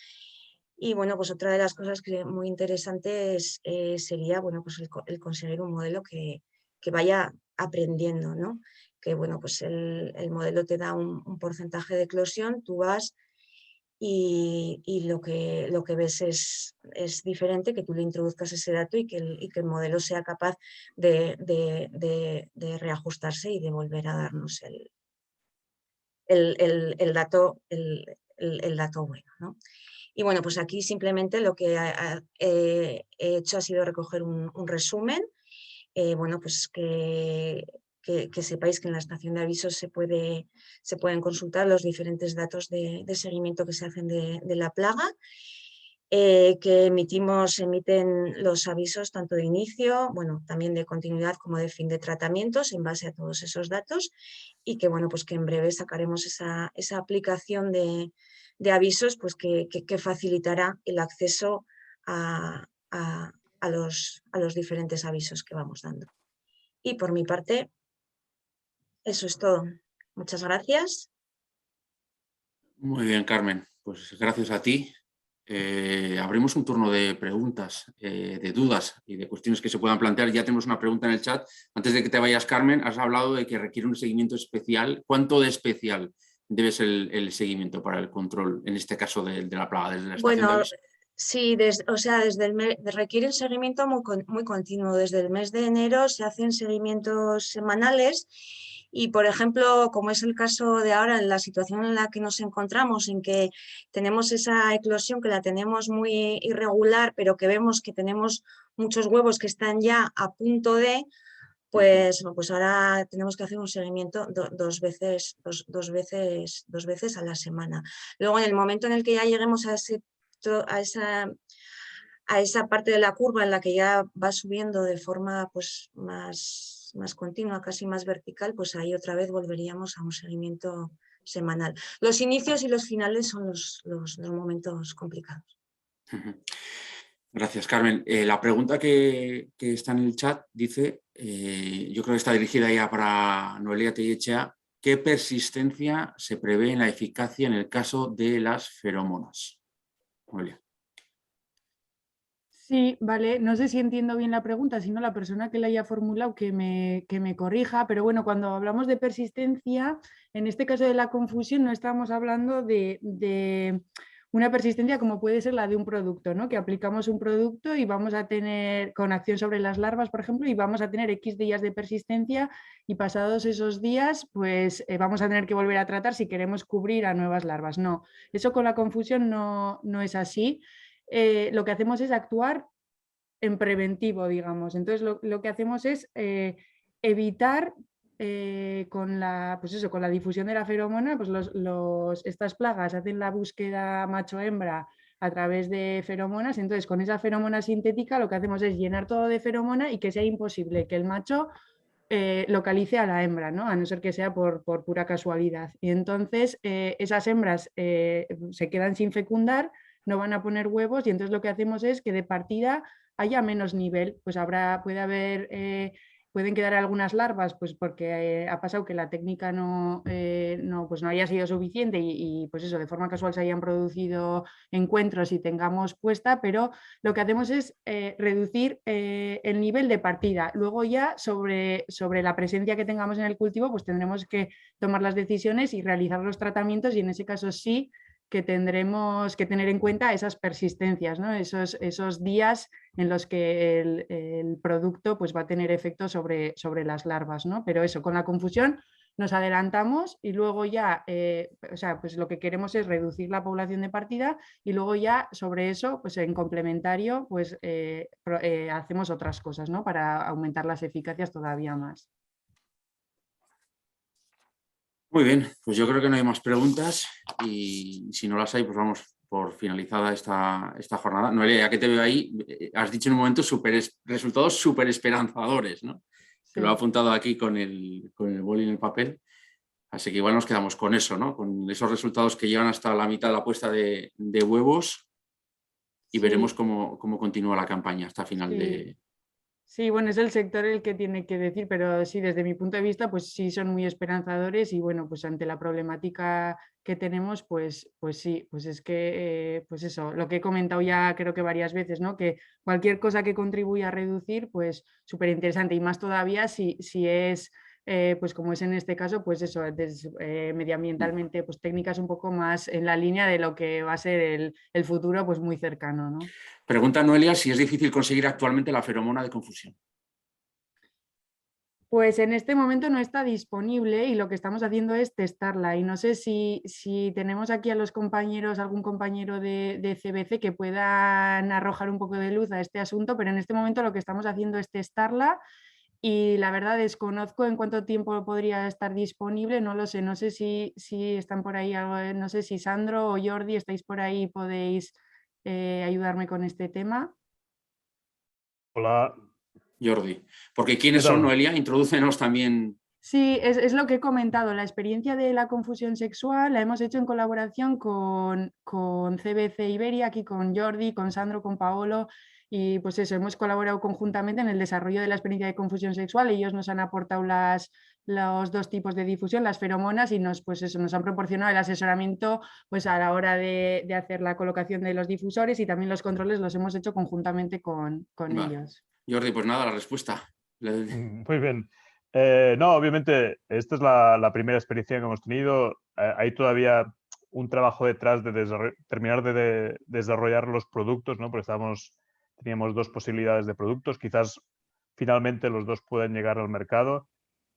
Speaker 5: Y bueno, pues otra de las cosas que muy interesantes sería, bueno, pues el conseguir un modelo que vaya aprendiendo, ¿no? Que bueno, pues el modelo te da un porcentaje de eclosión, tú vas y lo que ves es diferente, que tú le introduzcas ese dato y que el modelo sea capaz de reajustarse y de volver a darnos el dato bueno, ¿no? Y bueno, pues aquí simplemente lo que he hecho ha sido recoger un resumen. Bueno, pues que sepáis que en la estación de avisos se pueden consultar los diferentes datos de seguimiento que se hacen de la plaga, que emiten los avisos tanto de inicio, bueno, también de continuidad como de fin de tratamientos en base a todos esos datos, y que bueno, pues que en breve sacaremos esa aplicación de avisos, pues que facilitará el acceso a los diferentes avisos que vamos dando. Y por mi parte, eso es todo. Muchas gracias.
Speaker 1: Muy bien, Carmen. Pues gracias a ti. Abrimos un turno de preguntas, de dudas y de cuestiones que se puedan plantear. Ya tenemos una pregunta en el chat. Antes de que te vayas, Carmen, has hablado de que requiere un seguimiento especial. ¿Cuánto de especial debe ser el seguimiento para el control, en este caso de la plaga, desde la estación de
Speaker 5: Bueno,
Speaker 1: aviso?
Speaker 5: sí, requiere un seguimiento muy continuo. Desde el mes de enero se hacen seguimientos semanales, y, por ejemplo, como es el caso de ahora, en la situación en la que nos encontramos, en que tenemos esa eclosión que la tenemos muy irregular, pero que vemos que tenemos muchos huevos que están ya a punto de, pues ahora tenemos que hacer un seguimiento dos veces a la semana. Luego, en el momento en el que ya lleguemos a a esa parte de la curva en la que ya va subiendo de forma pues, más continua, casi más vertical, pues ahí otra vez volveríamos a un seguimiento semanal. Los inicios y los finales son los momentos complicados.
Speaker 1: Gracias, Carmen. La pregunta que está en el chat dice, yo creo que está dirigida ya para Noelia Tellechea, ¿qué persistencia se prevé en la eficacia en el caso de las feromonas? Noelia.
Speaker 3: Sí, vale, no sé si entiendo bien la pregunta, sino la persona que la haya formulado que me corrija, pero bueno, cuando hablamos de persistencia, en este caso de la confusión no estamos hablando de una persistencia como puede ser la de un producto, ¿no? Que aplicamos un producto y vamos a tener, con acción sobre las larvas, por ejemplo, y vamos a tener X días de persistencia y pasados esos días, pues vamos a tener que volver a tratar si queremos cubrir a nuevas larvas. No, eso con la confusión no es así. Lo que hacemos es actuar en preventivo, digamos. Entonces, lo que hacemos es evitar con la difusión de la feromona, pues estas plagas hacen la búsqueda macho-hembra a través de feromonas. Entonces, con esa feromona sintética lo que hacemos es llenar todo de feromona y que sea imposible que el macho localice a la hembra, ¿no? A no ser que sea por pura casualidad. Y entonces esas hembras se quedan sin fecundar, no van a poner huevos y entonces lo que hacemos es que de partida haya menos nivel, pues pueden quedar algunas larvas, pues porque ha pasado que la técnica pues no haya sido suficiente y pues eso, de forma casual se hayan producido encuentros y tengamos puesta, pero lo que hacemos es reducir el nivel de partida. Luego ya sobre la presencia que tengamos en el cultivo, pues tendremos que tomar las decisiones y realizar los tratamientos y en ese caso sí que tendremos que tener en cuenta esas persistencias, ¿no? esos días en los que el producto pues, va a tener efecto sobre las larvas, ¿no? Pero eso, con la confusión nos adelantamos y luego ya, pues lo que queremos es reducir la población de partida y luego ya sobre eso, pues en complementario, pues hacemos otras cosas, ¿no? Para aumentar las eficacias todavía más.
Speaker 1: Muy bien, pues yo creo que no hay más preguntas y si no las hay, pues vamos por finalizada esta jornada. Noelia, ya que te veo ahí, has dicho en un momento resultados súper esperanzadores, ¿no? Sí. Que lo he apuntado aquí con el boli en el papel. Así que igual nos quedamos con eso, ¿no? Con esos resultados que llevan hasta la mitad de la puesta de huevos y sí. Veremos cómo continúa la campaña hasta final
Speaker 3: sí.
Speaker 1: de...
Speaker 3: Sí, bueno, es el sector el que tiene que decir, pero sí, desde mi punto de vista, pues sí son muy esperanzadores y bueno, pues ante la problemática que tenemos, pues sí, pues es que, pues eso, lo que he comentado ya creo que varias veces, ¿no? Que cualquier cosa que contribuya a reducir, pues súper interesante y más todavía si es... pues como es en este caso, pues eso, medioambientalmente, pues técnicas un poco más en la línea de lo que va a ser el futuro, pues muy cercano, ¿no?
Speaker 1: Pregunta Noelia si es difícil conseguir actualmente la feromona de confusión.
Speaker 3: Pues en este momento no está disponible y lo que estamos haciendo es testarla y no sé si tenemos aquí a los compañeros, algún compañero de CBC que puedan arrojar un poco de luz a este asunto, pero en este momento lo que estamos haciendo es testarla y la verdad desconozco en cuánto tiempo podría estar disponible, no lo sé, no sé si están por ahí, no sé si Sandro o Jordi estáis por ahí y podéis ayudarme con este tema.
Speaker 6: Hola.
Speaker 1: Jordi, porque ¿quiénes son, Noelia? Introdúcenos también.
Speaker 3: Sí, es lo que he comentado. La experiencia de la confusión sexual la hemos hecho en colaboración con CBC Iberia, aquí con Jordi, con Sandro, con Paolo. Y pues eso, hemos colaborado conjuntamente en el desarrollo de la experiencia de confusión sexual. Ellos nos han aportado los dos tipos de difusión, las feromonas, y nos han proporcionado el asesoramiento pues, a la hora de hacer la colocación de los difusores y también los controles los hemos hecho conjuntamente con ellos.
Speaker 1: Jordi, pues nada, la respuesta.
Speaker 6: Muy bien. No, obviamente, esta es la primera experiencia que hemos tenido. Hay todavía un trabajo detrás de terminar de desarrollar los productos, ¿no? Porque teníamos dos posibilidades de productos. Quizás finalmente los dos puedan llegar al mercado.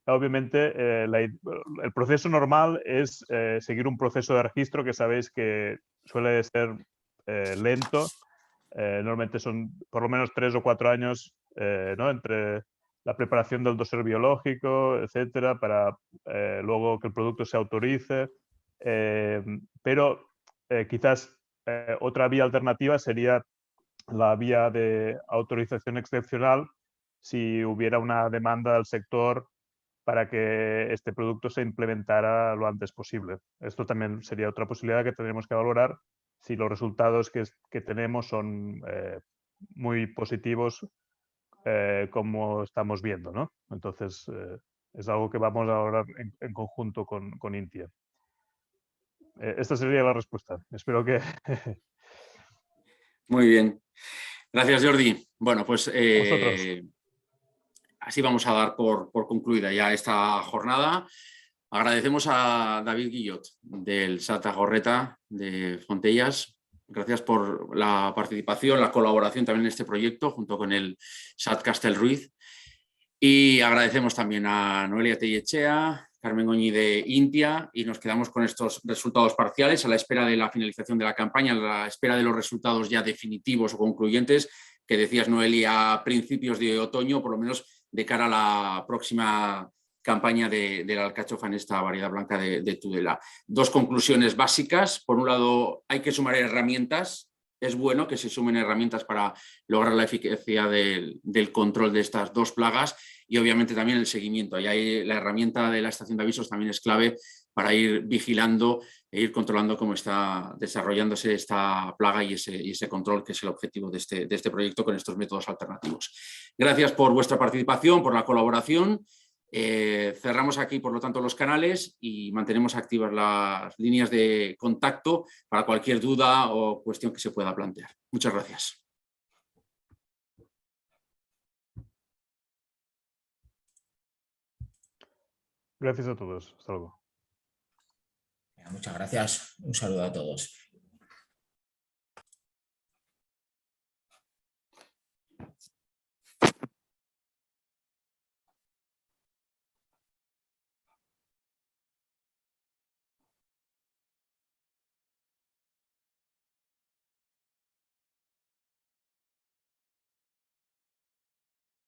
Speaker 6: Obviamente, el proceso normal es seguir un proceso de registro que sabéis que suele ser lento. Normalmente son por lo menos 3 o 4 años, ¿no? Entre la preparación del dossier biológico, etcétera, para luego que el producto se autorice. Pero quizás otra vía alternativa sería la vía de autorización excepcional si hubiera una demanda del sector para que este producto se implementara lo antes posible. Esto también sería otra posibilidad que tendremos que valorar si los resultados que tenemos son muy positivos, como estamos viendo, ¿no? Entonces, es algo que vamos a valorar en conjunto con Intia. Esta sería la respuesta. Espero que...
Speaker 1: Muy bien. Gracias, Jordi. Bueno, pues
Speaker 6: Vosotros.
Speaker 1: así vamos a dar por concluida ya esta jornada. Agradecemos a David Guillot del SAT Agorreta de Fontellas. Gracias por la participación, la colaboración también en este proyecto junto con el SAT Castelruiz. Y agradecemos también a Noelia Tellechea, Carmen Goñi de Intia, y nos quedamos con estos resultados parciales a la espera de la finalización de la campaña, a la espera de los resultados ya definitivos o concluyentes, que decías, Noelia, a principios de otoño, por lo menos de cara a la próxima campaña de la alcachofa en esta variedad blanca de Tudela. Dos conclusiones básicas. Por un lado, hay que sumar herramientas. Es bueno que se sumen herramientas para lograr la eficacia del control de estas dos plagas y obviamente también el seguimiento. Y ahí la herramienta de la estación de avisos también es clave para ir vigilando e ir controlando cómo está desarrollándose esta plaga y ese control, que es el objetivo de este proyecto con estos métodos alternativos. Gracias por vuestra participación, por la colaboración. Cerramos aquí, por lo tanto, los canales y mantenemos activas las líneas de contacto para cualquier duda o cuestión que se pueda plantear. Muchas gracias.
Speaker 6: Gracias a todos. Hasta luego.
Speaker 2: Muchas gracias. Un saludo a todos.